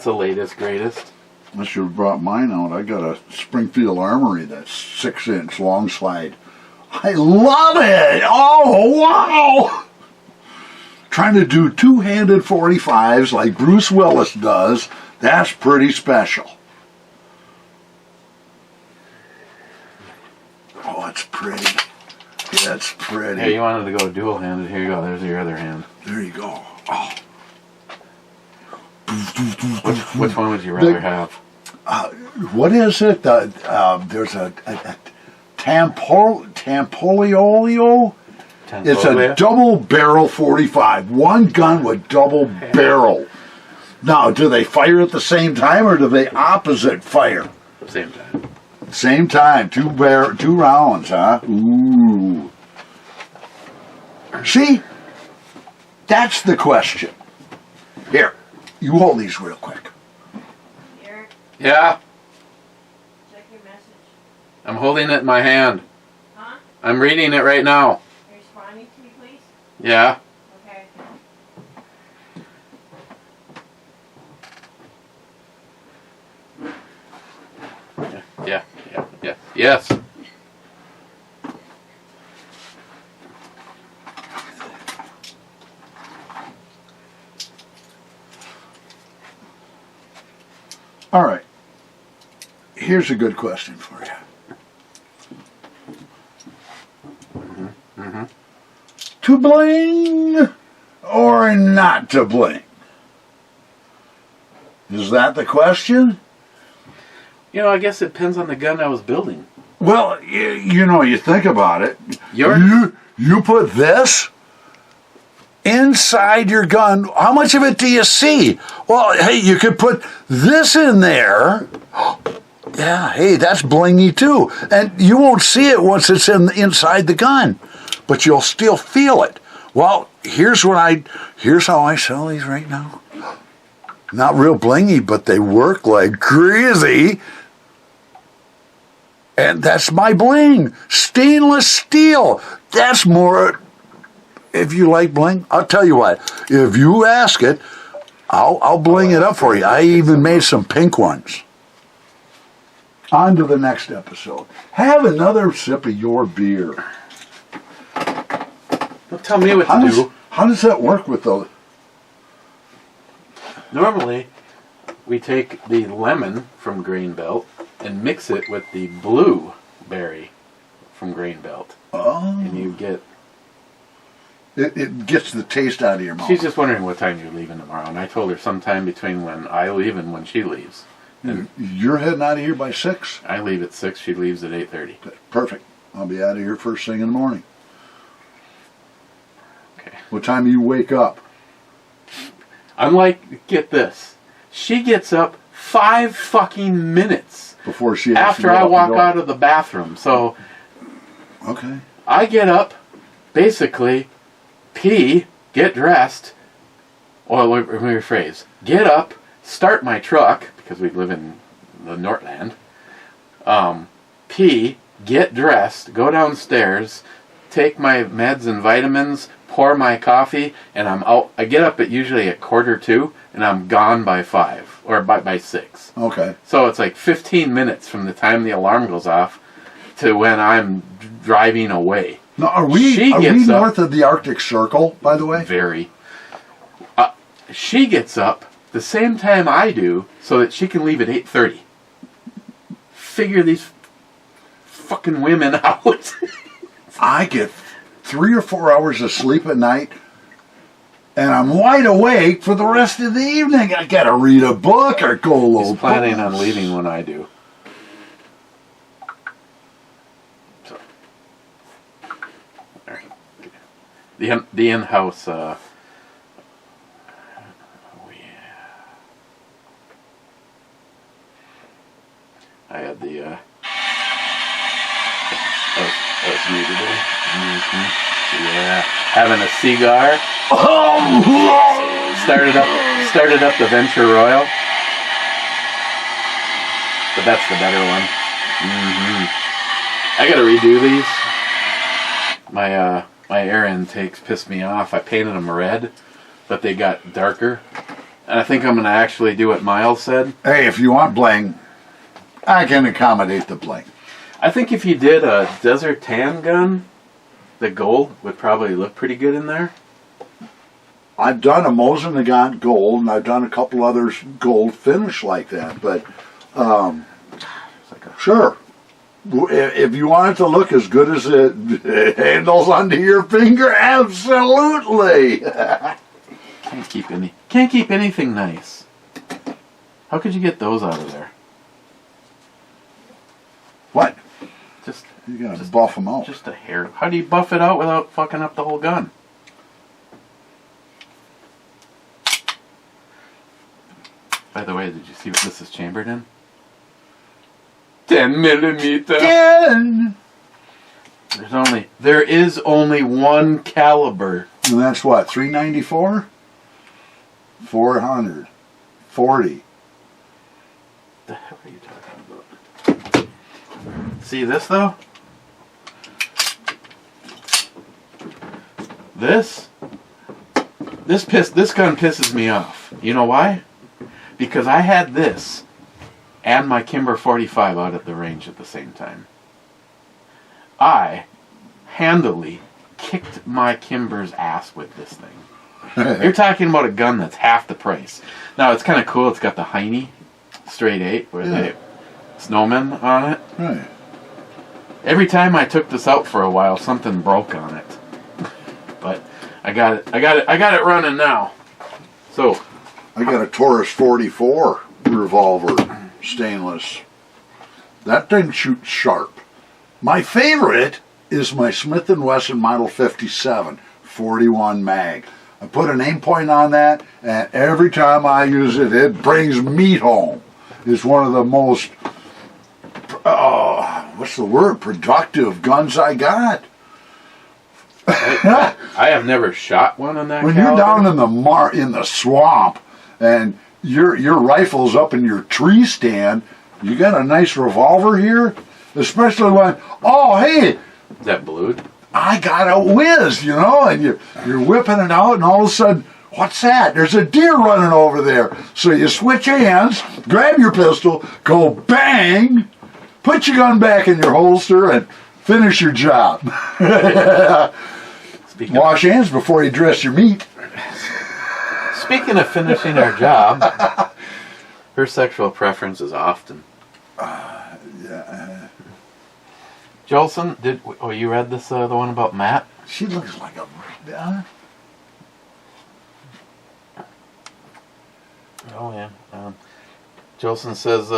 latest greatest. I should have brought mine out. I got a Springfield Armory that's 6-inch long slide. I love it! Oh, wow! Trying to do two-handed 45s like Bruce Willis does, that's pretty special. Oh, it's pretty. That's pretty. Freddie. Yeah, you wanted to go dual-handed. Here you go. There's your other hand. There you go. Oh. Which one would you rather have? What is it? There's a Tampoliolio. It's a double barrel 45. One gun with double barrel. Now, do they fire at the same time or do they opposite fire? Same time. Same time. Two rounds, huh? Ooh. See? That's the question. Here, you hold these real quick. Eric, Yeah, check your message. I'm holding it in my hand. Huh? I'm reading it right now. Are you responding to me, please? Yeah. Okay. Yeah. Yes. All right. Here's a good question for you. To bling or not to bling? Is that the question? You know, I guess it depends on the gun I was building. Well, you think about it. Yours? You put this inside your gun. How much of it do you see? Well, hey, you could put this in there. Yeah, hey, that's blingy too. And you won't see it once it's inside the gun, but you'll still feel it. Well, here's how I sell these right now. Not real blingy, but they work like crazy. And that's my bling. Stainless steel. That's more, if you like bling, I'll tell you what. If you ask it, I'll bling it up for you. I even made some pink ones. On to the next episode. Have another sip of your beer. Don't tell me what to do. How does that work with those? Normally, we take the lemon from Greenbelt and mix it with the blueberry from Greenbelt. Oh. And you get... It gets the taste out of your mouth. She's just wondering what time you're leaving tomorrow, and I told her sometime between when I leave and when she leaves. And you're heading out of here by 6? I leave at 6, she leaves at 8:30. Perfect. I'll be out of here first thing in the morning. Okay. What time do you wake up? I'm like, get this. She gets up 5 fucking minutes Before she has to after go I out the walk door. out of the bathroom. So Okay. I get up, basically, pee, get dressed. Well, let me rephrase. Get up, start my truck, because we live in the Northland. Pee, get dressed, go downstairs, take my meds and vitamins, pour my coffee, and I'm out. I get up at usually at 1:45, and I'm gone by 5, or by 6. Okay. So it's like 15 minutes from the time the alarm goes off to when I'm driving away. Now, are we north of the Arctic Circle, by the way? Very. She gets up the same time I do so that she can leave at 8:30. Figure these fucking women out. I get 3 or 4 hours of sleep at night, and I'm wide awake for the rest of the evening. I gotta read a book or go a little. He's planning on leaving when I do. So, there. The in-house. I had the. That was me today. Yeah, having a cigar. Started up the Venture Royal, but that's the better one. I gotta redo these. My air intakes pissed me off. I painted them red, but they got darker, and I think I'm gonna actually do what Miles said. Hey, if you want bling, I can accommodate the bling. I think if you did a desert tan gun, the gold would probably look pretty good in there. I've done a Mosin Nagant gold, and I've done a couple others gold finish like that, but sure. If you want it to look as good as it handles onto your finger, absolutely. Can't keep anything nice. How could you get those out of there? What? Just You gotta buff them out. Just a hair. How do you buff it out without fucking up the whole gun? By the way, did you see what this is chambered in? 10 millimeter. 10. There is only one caliber. And that's what, 394? 400. 40. The hell are you talking about? See this though? This gun pisses me off. You know why? Because I had this and my Kimber 45 out at the range at the same time. I handily kicked my Kimber's ass with this thing. You're talking about a gun that's half the price. Now it's kind of cool. It's got the Heine straight 8 with the snowman on it. Right. Every time I took this out for a while, something broke on it. But I got it running now. So I got a Taurus 44 revolver, stainless. That thing shoots sharp. My favorite is my Smith & Wesson Model 57, 41 mag. I put an aim point on that, and every time I use it, it brings meat home. It's one of the most, what's the word, productive guns I got. I have never shot one on that. When caliber. you're down in the swamp and your rifle's up in your tree stand, you got a nice revolver here, especially when, oh hey, Is that blued? I got a whiz, you know, and you're whipping it out, and all of a sudden, what's that? There's a deer running over there. So you switch hands, grab your pistol, go bang, put your gun back in your holster, and finish your job. Wash hands before you dress your meat. Speaking of finishing our job, her sexual preference is often. Jolson, you read this, the one about Matt? She looks like a... Oh, yeah. Jolson says,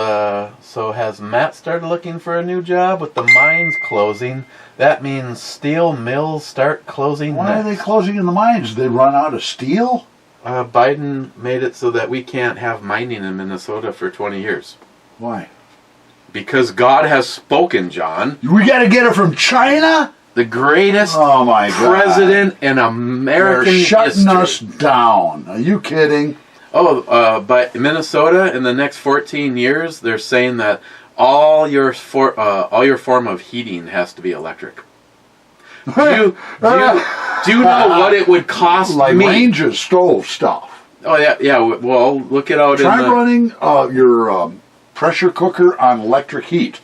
so has Matt started looking for a new job with the mines closing? That means steel mills start closing Why next. are they closing in the mines? They run out of steel? Biden made it so that we can't have mining in Minnesota for 20 years. Why? Because God has spoken, John. We got to get it from China? The greatest Oh my God. president in American They're shutting history. us down. Are you kidding? But Minnesota in the next 14 years, they're saying that all your form of heating has to be electric. Do you know what it would cost Like me? Range's stove stuff. Oh yeah. Well, look it out. Try running your pressure cooker on electric heat.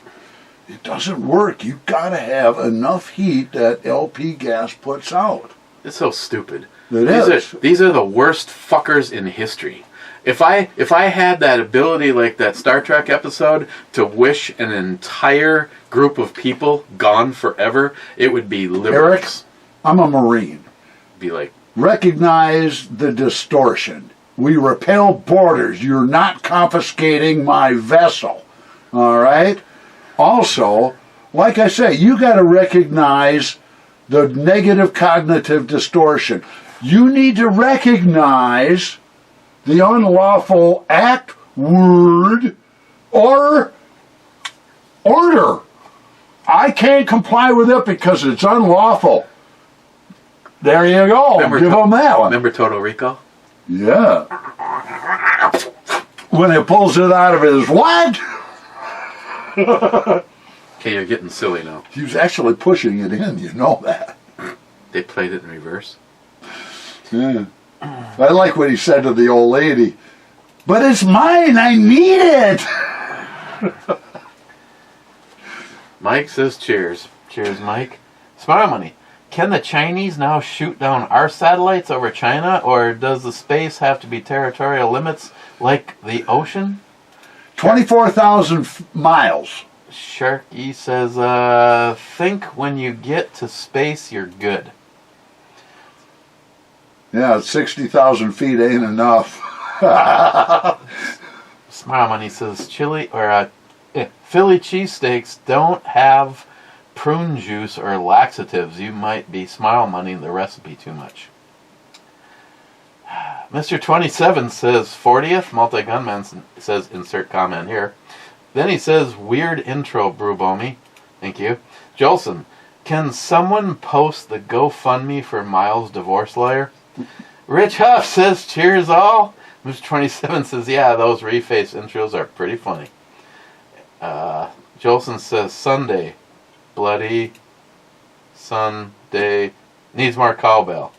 It doesn't work. You gotta have enough heat that LP gas puts out. It's so stupid. These are the worst fuckers in history. If I had that ability, like that Star Trek episode, to wish an entire group of people gone forever, it would be Eric, liberals. I'm a Marine. Be like, Recognize the distortion. We repel borders. You're not confiscating my vessel. All right? Also, like I say, you got to recognize the negative cognitive distortion. You need to recognize the unlawful act, word, or order. I can't comply with it because it's unlawful. There you go. Give them that one. Remember Total Recall? Yeah. When it pulls it out of his what? Okay, you're getting silly now. He was actually pushing it in, you know that. They played it in reverse. Yeah. I like what he said to the old lady. But it's mine, I need it. Mike says cheers. Cheers, Mike. Smile Money. Can the Chinese now shoot down our satellites over China, or does the space have to be territorial limits like the ocean? 24,000 miles. Sharky says, think when you get to space, you're good. Yeah, 60,000 feet ain't enough. Smile Money says, Philly cheesesteaks don't have prune juice or laxatives. You might be Smile Money the recipe too much. Mr. 27 says 40th. Multi-Gunman says insert comment here. Then he says weird intro, Brubomi. Thank you. Jolson, can someone post the GoFundMe for Miles' divorce lawyer? Rich Huff says cheers all. Mr. 27 says yeah, those reface intros are pretty funny. Jolson says Sunday. Bloody Sunday. Needs more cowbell.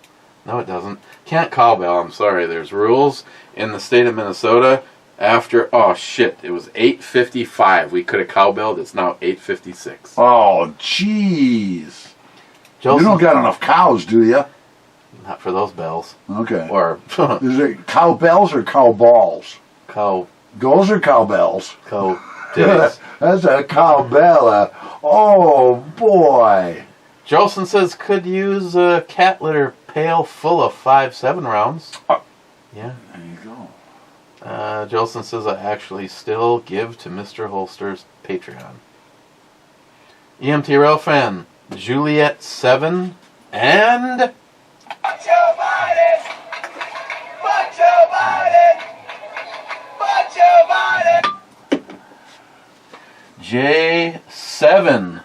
No, it doesn't. Can't cowbell, I'm sorry. There's rules in the state of Minnesota after, oh shit, it was 8:55. We could have cowbelled. It's now 8:56. Oh, jeez. Jolson, You don't got enough cows, do you? not for those bells. Okay. Or Is it cow bells or cow balls? cow Those are cow bells. days. That's a cowbella. Oh, boy. Jolson says could use a cat litter pail full of 5.7 rounds. Yeah. There you go. Jolson says I actually still give to Mr. Holster's Patreon. EMT Railfan, Juliet 7, and J7.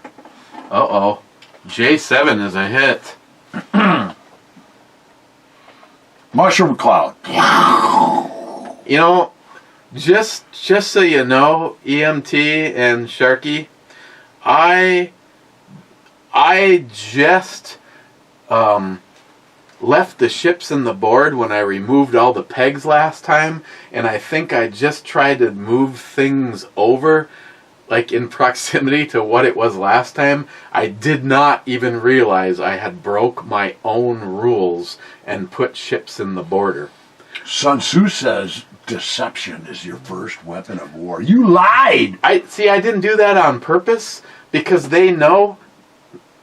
Uh-oh. J7 is a hit. Mushroom cloud. You know, just so you know, EMT and Sharky, I just left the ships in the board when I removed all the pegs last time, and I think I just tried to move things over, like in proximity to what it was last time. I did not even realize I had broke my own rules and put ships in the border. Sun Tzu says deception is your first weapon of war. You lied! I didn't do that on purpose because they know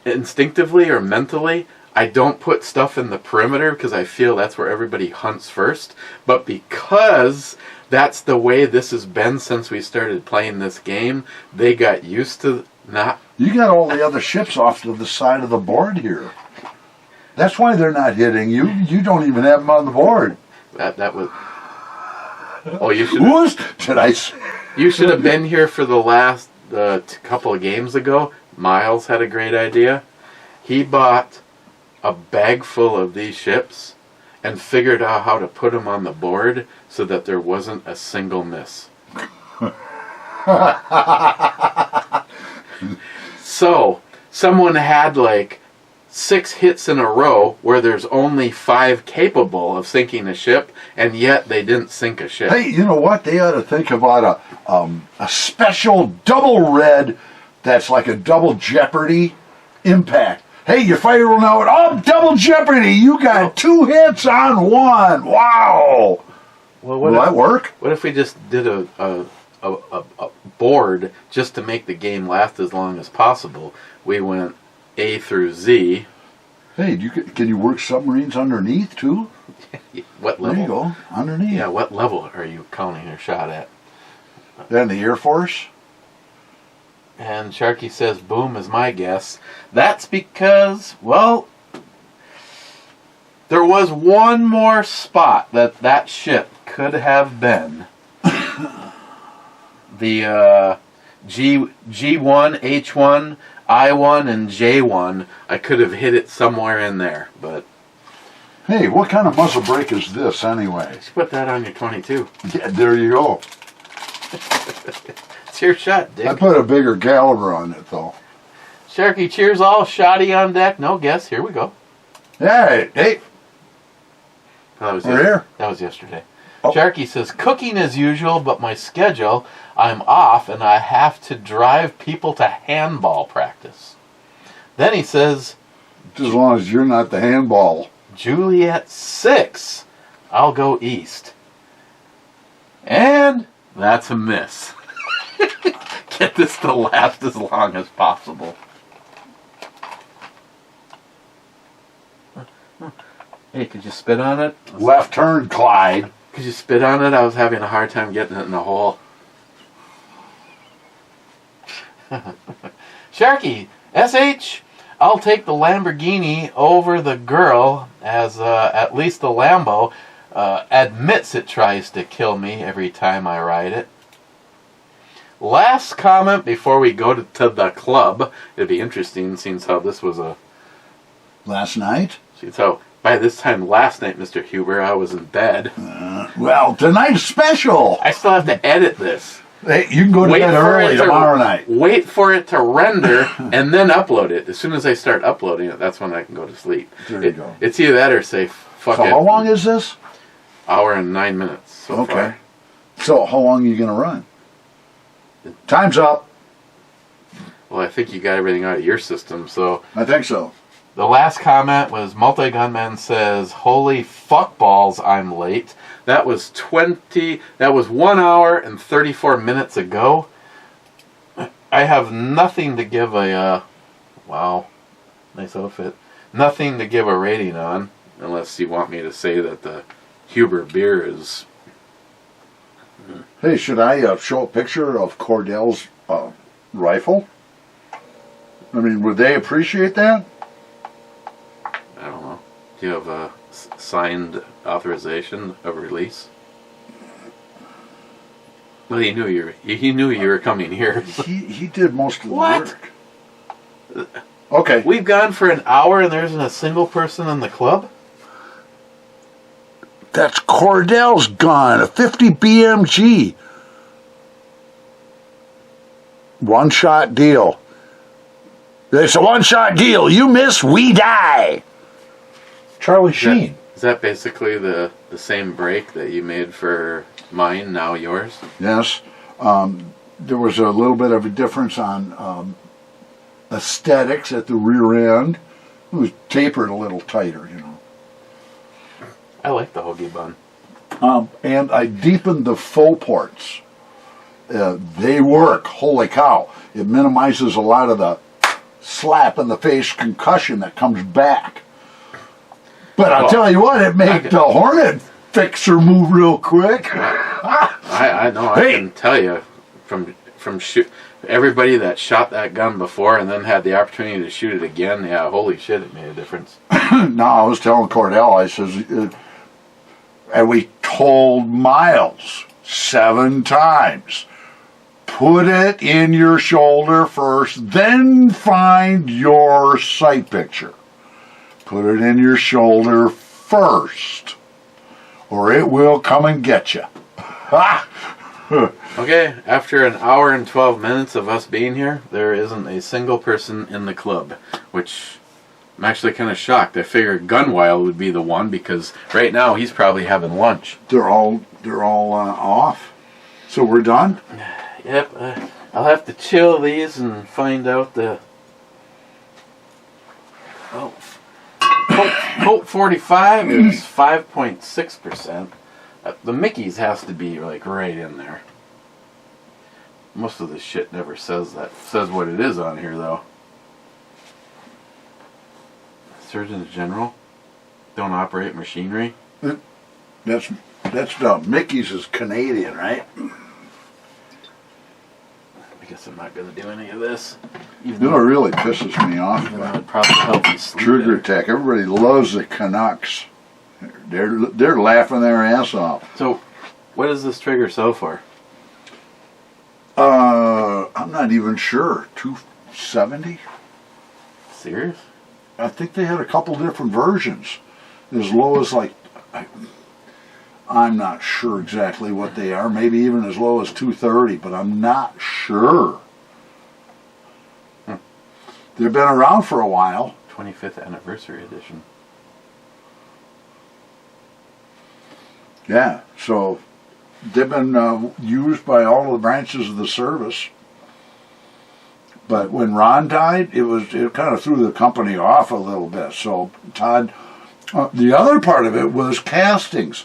instinctively or mentally I don't put stuff in the perimeter because I feel that's where everybody hunts first. But because that's the way this has been since we started playing this game, they got used to not... You got all the other ships off to the side of the board here. That's why they're not hitting you. You don't even have them on the board. That was... Oh, you should... You should have been here for the last couple of games ago. Miles had a great idea. He bought a bag full of these ships and figured out how to put them on the board so that there wasn't a single miss. So, someone had like 6 hits in a row where there's only 5 capable of sinking a ship, and yet they didn't sink a ship. Hey, you know what? They ought to think about a special double red that's like a double jeopardy impact. Hey, your fighter will know it. Oh, double jeopardy! You got 2 hits on 1. Wow! Well, will that work? What if we just did a board just to make the game last as long as possible? We went A through Z. Hey, can you work submarines underneath too? What level? There you go, underneath. Yeah, what level are you counting your shot at? Then the Air Force? And Sharky says, boom is my guess. That's because, well, there was one more spot that ship could have been. The G1, H1, I1, and J1. I could have hit it somewhere in there, but... Hey, what kind of muzzle brake is this anyway? Just put that on your 22. Yeah, there you go. It's your shot, Dick. I put a bigger caliber on it, though. Sharky, cheers all. Shoddy on deck. No guess. Here we go. Hey. That was We're here. That was yesterday. Oh. Sharky says, cooking as usual, but my schedule, I'm off and I have to drive people to handball practice. Then he says... As long as you're not the handball. Juliet 6. I'll go east. And that's a miss. Get this to last as long as possible. Hey, could you spit on it? Left turn, Clyde. Could you spit on it? I was having a hard time getting it in the hole. Sharky, SH, I'll take the Lamborghini over the girl, as at least the Lambo admits it tries to kill me every time I ride it. Last comment before we go to the club. It'd be interesting, seeing how this was a... Last night? So by this time last night, Mr. Huber, I was in bed. Well, tonight's special. I still have to edit this. Hey, you can go to bed early tomorrow night. Wait for it to render and then upload it. As soon as I start uploading it, that's when I can go to sleep. There you go. It's either that or say, fuck So it. how long is this? Hour and 9 minutes so far. So how long are you going to run? Time's up. Well, I think you got everything out of your system, so... I think so. The last comment was Multi-Gunman says, holy fuckballs, I'm late. That was 1 hour and 34 minutes ago. I have nothing to give a, wow, nice outfit. Nothing to give a rating on, unless you want me to say that the Huber beer is... Hey, should I show a picture of Cordell's rifle? I mean, would they appreciate that? I don't know. Do you have a signed authorization of release? Well, he knew you were coming here. He did most of the What? work. Okay. We've gone for an hour and there isn't a single person in the club? That's Cordell's gun, a 50 BMG. One-shot deal. It's a one-shot deal. You miss, we die. Charlie Sheen. Is that basically the same break that you made for mine, now yours? Yes. There was a little bit of a difference on aesthetics at the rear end. It was tapered a little tighter, you know. I like the hoagie bun. And I deepened the faux ports. They work. Holy cow. It minimizes a lot of the slap in the face concussion that comes back. But I'll tell you what, it made the Hornet fixer move real quick. I know. I Hey! can tell you from everybody that shot that gun before and then had the opportunity to shoot it again. Yeah, holy shit, it made a difference. No, I was telling Cordell, I says, and we told Miles 7 times, put it in your shoulder first, then find your sight picture. Put it in your shoulder first, or it will come and get you. Okay, after an hour and 12 minutes of us being here, there isn't a single person in the club, which I'm actually kind of shocked. I figured Gunwild would be the one because right now he's probably having lunch. They're all off. So we're done? Yep, I'll have to chill these and find out the... Oh. Colt 45 is 5.6%. The Mickey's has to be like right in there. Most of this shit never says that. It says what it is on here though. Surgeons General don't operate machinery. That's Mickey's is Canadian, right? I guess I'm not going to do any of this. You know what really pisses me off? Even though it'd probably help you sleep. Trigger Tech. Everybody loves the Canucks. They're laughing their ass off. So, what is this trigger sell for? I'm not even sure. $270? Serious? I think they had a couple different versions. As low as like, I'm not sure exactly what they are. Maybe even as low as $230, but I'm not sure. They've been around for a while. 25th anniversary edition. Yeah, so they've been used by all the branches of the service. But when Ron died, it kind of threw the company off a little bit. So Todd, the other part of it was castings.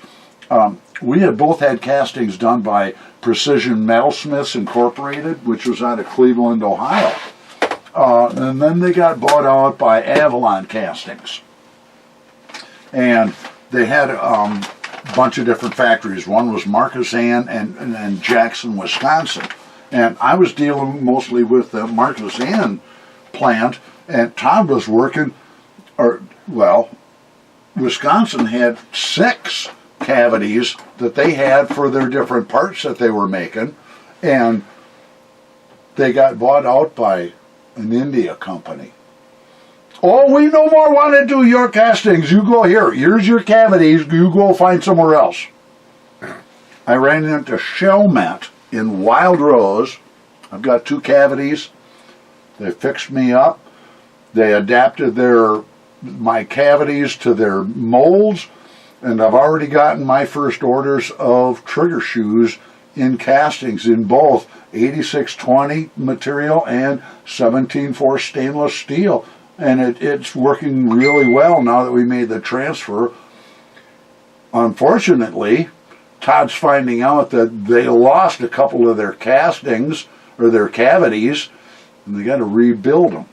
we had both had castings done by Precision Metalsmiths Incorporated, which was out of Cleveland, Ohio. And then they got bought out by Avalon Castings. And they had a bunch of different factories. One was Marquezan and Jackson, Wisconsin. And I was dealing mostly with the Marquezan plant, and Todd was working, Wisconsin had 6 cavities that they had for their different parts that they were making, and they got bought out by an India company. Oh, we no more want to do your castings. You go here. Here's your cavities. You go find somewhere else. I ran into Shellmet in Wild Rose. I've got 2 cavities. They fixed me up. They adapted my cavities to their molds, and I've already gotten my first orders of trigger shoes in castings in both 8620 material and 174 stainless steel. And it's working really well now that we made the transfer. Unfortunately, Todd's finding out that they lost a couple of their castings, or their cavities, and they got to rebuild them.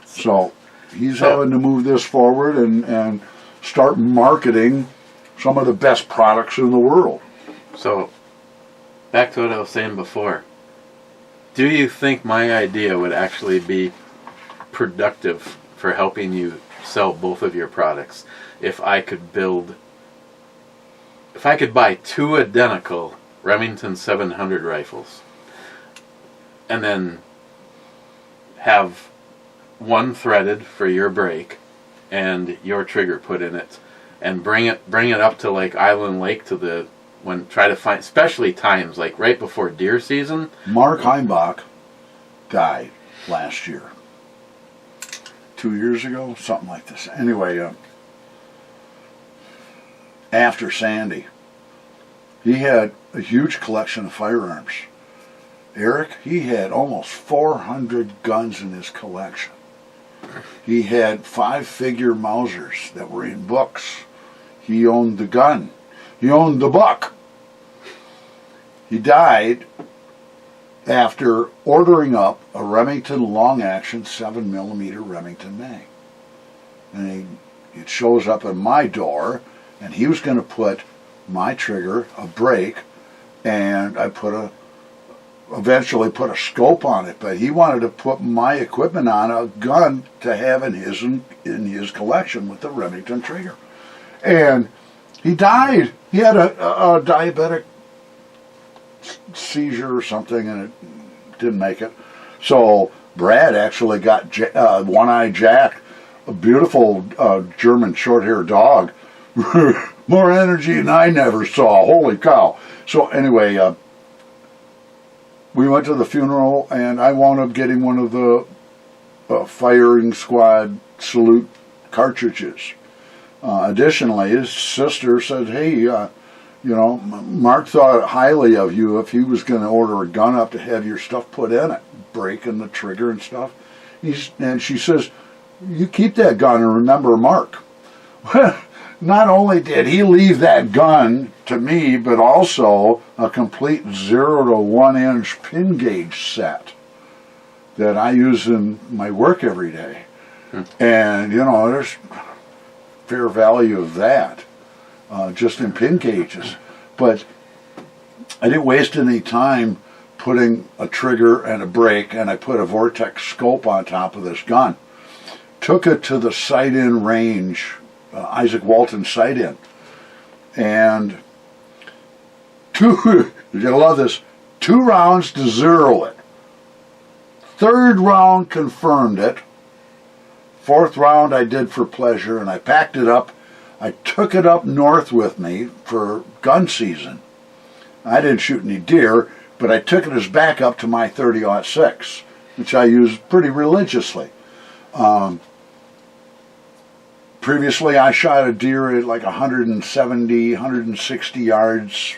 So he's having to move this forward and start marketing some of the best products in the world. So, back to what I was saying before. Do you think my idea would actually be productive for helping you sell both of your products if I could buy 2 identical Remington 700 rifles and then have one threaded for your break and your trigger put in it, and bring it up to like Island Lake try to find, especially times like right before deer season. Mark Heimbach died last year. 2 years ago, something like this. Anyway, after Sandy, he had a huge collection of firearms. Eric, he had almost 400 guns in his collection. He had 5-figure Mausers that were in books. He owned the gun. He owned the buck. He died after ordering up a Remington long-action 7mm Remington mag. And it shows up at my door, and he was going to put my trigger, a brake, and I eventually put a scope on it, but he wanted to put my equipment on a gun to have in his collection with the Remington trigger. And he died. He had a diabetic seizure or something, and it didn't make it. So Brad actually got One-Eye Jack, a beautiful German short-haired dog. More energy than I never saw. Holy cow. So anyway, we went to the funeral, and I wound up getting one of the firing squad salute cartridges. Additionally, his sister said, hey, Mark thought highly of you if he was going to order a gun up to have your stuff put in it, breaking the trigger and stuff. And she says, you keep that gun and remember Mark. Not only did he leave that gun to me, but also a complete 0 to 1 inch pin gauge set that I use in my work every day. And, there's fair value of that, just in pin gauges. But I didn't waste any time putting a trigger and a brake, and I put a Vortex scope on top of this gun. Took it to the sight-in range, Isaac Walton sight-in, and you're gonna love this, 2 rounds to zero it. 3rd round confirmed it. 4th round I did for pleasure, and I packed it up. I took it up north with me for gun season. I didn't shoot any deer, but I took it as backup to my 30-06, which I use pretty religiously. Previously, I shot a deer at like 170, 160 yards,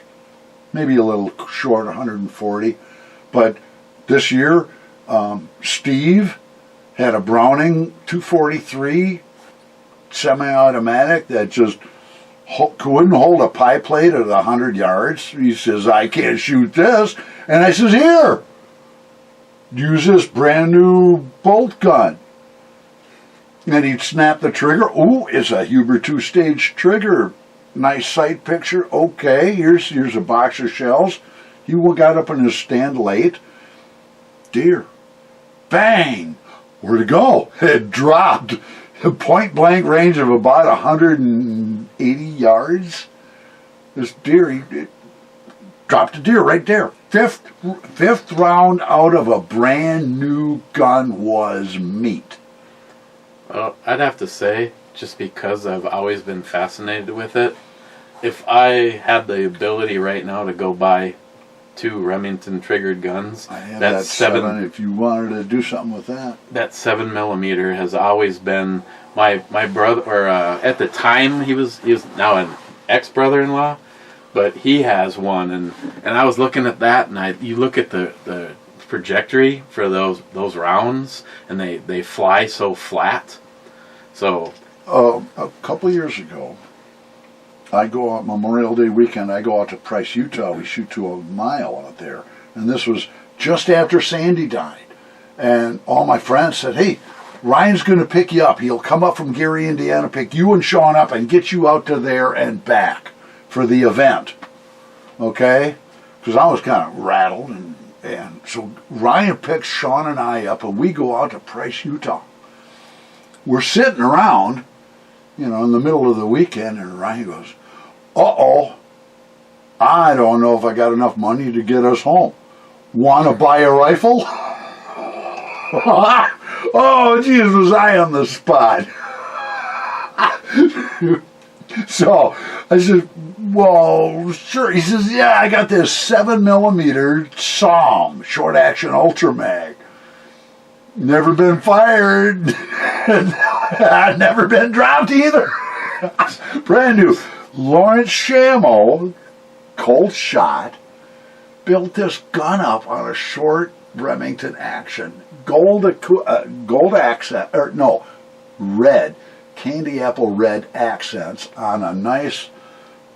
maybe a little short, 140. But this year, Steve had a Browning 243 semi-automatic that just couldn't hold a pie plate at 100 yards. He says, I can't shoot this. And I says, here, use this brand new bolt gun. And he'd snap the trigger. Ooh, it's a Huber 2-stage trigger. Nice sight picture. Okay, here's a box of shells. He got up in his stand late. Deer. Bang! Where'd it go? It dropped. Point blank range of about 180 yards. This deer, he dropped a deer right there. Fifth round out of a brand new gun was meat. Well, I'd have to say, just because I've always been fascinated with it, if I had the ability right now to go buy 2 Remington triggered guns, I have that 7 if you wanted to do something with that. That 7mm has always been my brother, or at the time he was now an ex-brother-in-law, but he has one, and I was looking at that, and you look at the trajectory for those rounds, and they fly so flat. So a couple of years ago, I go out Memorial Day weekend. I go out to Price, Utah. We shoot to a mile out there, and this was just after Sandy died. And all my friends said, "Hey, Ryan's going to pick you up. He'll come up from Gary, Indiana, pick you and Sean up, and get you out to there and back for the event." Okay, because I was kind of rattled, and so Ryan picks Sean and I up, and we go out to Price, Utah. We're sitting around, in the middle of the weekend, and Ryan goes, "Uh-oh, I don't know if I got enough money to get us home. Want to buy a rifle?" Oh, geez, was I on the spot. So I said, "Well, sure." He says, "Yeah, I got this 7mm SOM, short action ultra mag. Never been fired. Never been dropped either." Brand new. Lawrence Shamo, Colt shot, built this gun up on a short Remington action. Gold accent, red, candy apple red accents on a nice,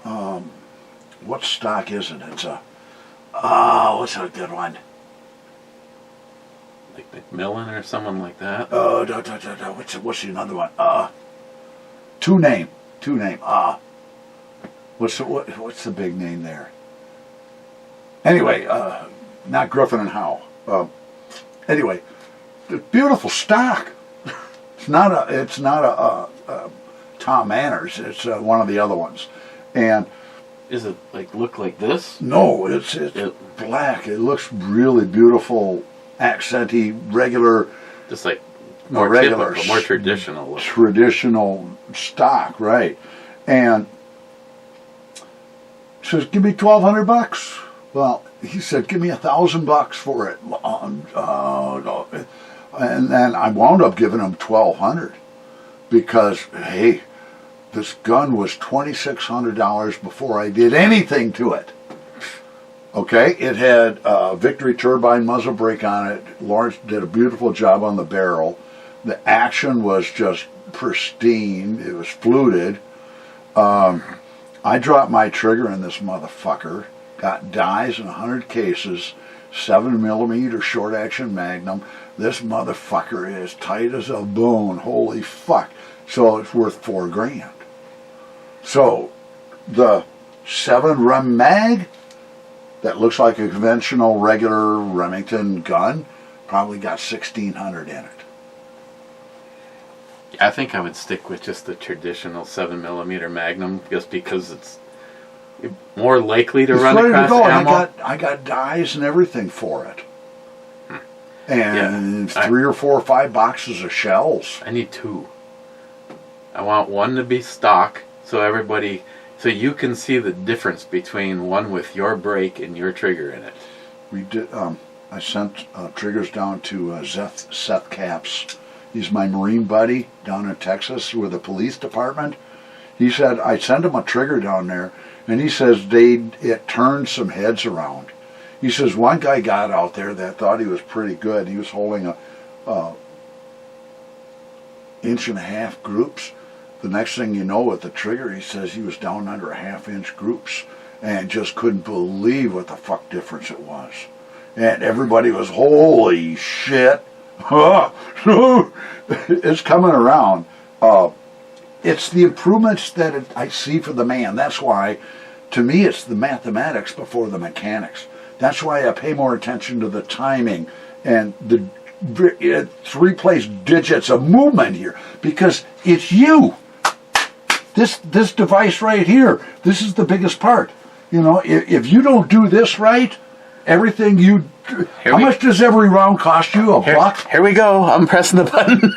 what stock is it? It's what's a good one? Like McMillan or someone like that. What's another one? Two name. What's the big name there? Anyway, not Griffin and Howe. Anyway, the beautiful stock. It's not a Tom Manners. It's one of the other ones. And is it look like this? No, it's black. It looks really beautiful, accenty, regular. Just like more regular, typical, more traditional look. Traditional stock, right? And he says, "Give me $1,200. Well, he said, "Give me $1,000 for it." And then I wound up giving him $1,200 because, hey, this gun was $2,600 before I did anything to it. Okay, it had a Victory turbine muzzle brake on it. Lawrence did a beautiful job on the barrel. The action was just pristine. It was fluted. I dropped my trigger in this motherfucker. Got dies in 100 cases. 7mm short action Magnum. This motherfucker is tight as a bone. Holy fuck. So it's worth $4,000. So the 7 Rem Mag that looks like a conventional regular Remington gun probably got $1,600 in it. I think I would stick with just the traditional 7mm Magnum, just because it's more likely to run across ammo. I got dies and everything for it. And 3 or 4 or 5 boxes of shells. I need 2. I want one to be stock, so you can see the difference between one with your brake and your trigger in it. We did. I sent triggers down to Seth Capps. He's my Marine buddy down in Texas with the police department. He said I sent him a trigger down there, and he says it turned some heads around. He says one guy got out there that thought he was pretty good. He was holding a 1.5 inch groups, The next thing you know, with the trigger, he says he was down under half-inch groups and just couldn't believe what the fuck difference it was. And everybody was, holy shit. It's coming around. It's the improvements that I see for the man. That's why, to me, it's the mathematics before the mechanics. That's why I pay more attention to the timing and the three-place digits of movement here, because it's you. This device right here, this is the biggest part. You know, if you don't do this right, everything you... How much does every round cost you? A buck? Here we go. I'm pressing the button.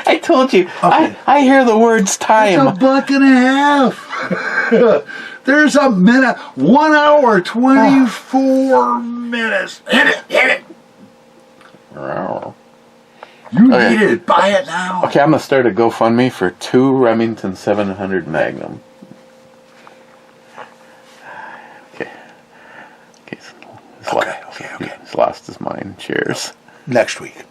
I told you. Okay. I hear the words time. It's $1.50. There's a minute. 1 hour, 24 minutes. Hit it. You need it. Buy it now. Okay, I'm going to start a GoFundMe for 2 Remington 700 Magnum. Okay. Okay. He's lost his mind. Cheers. Next week.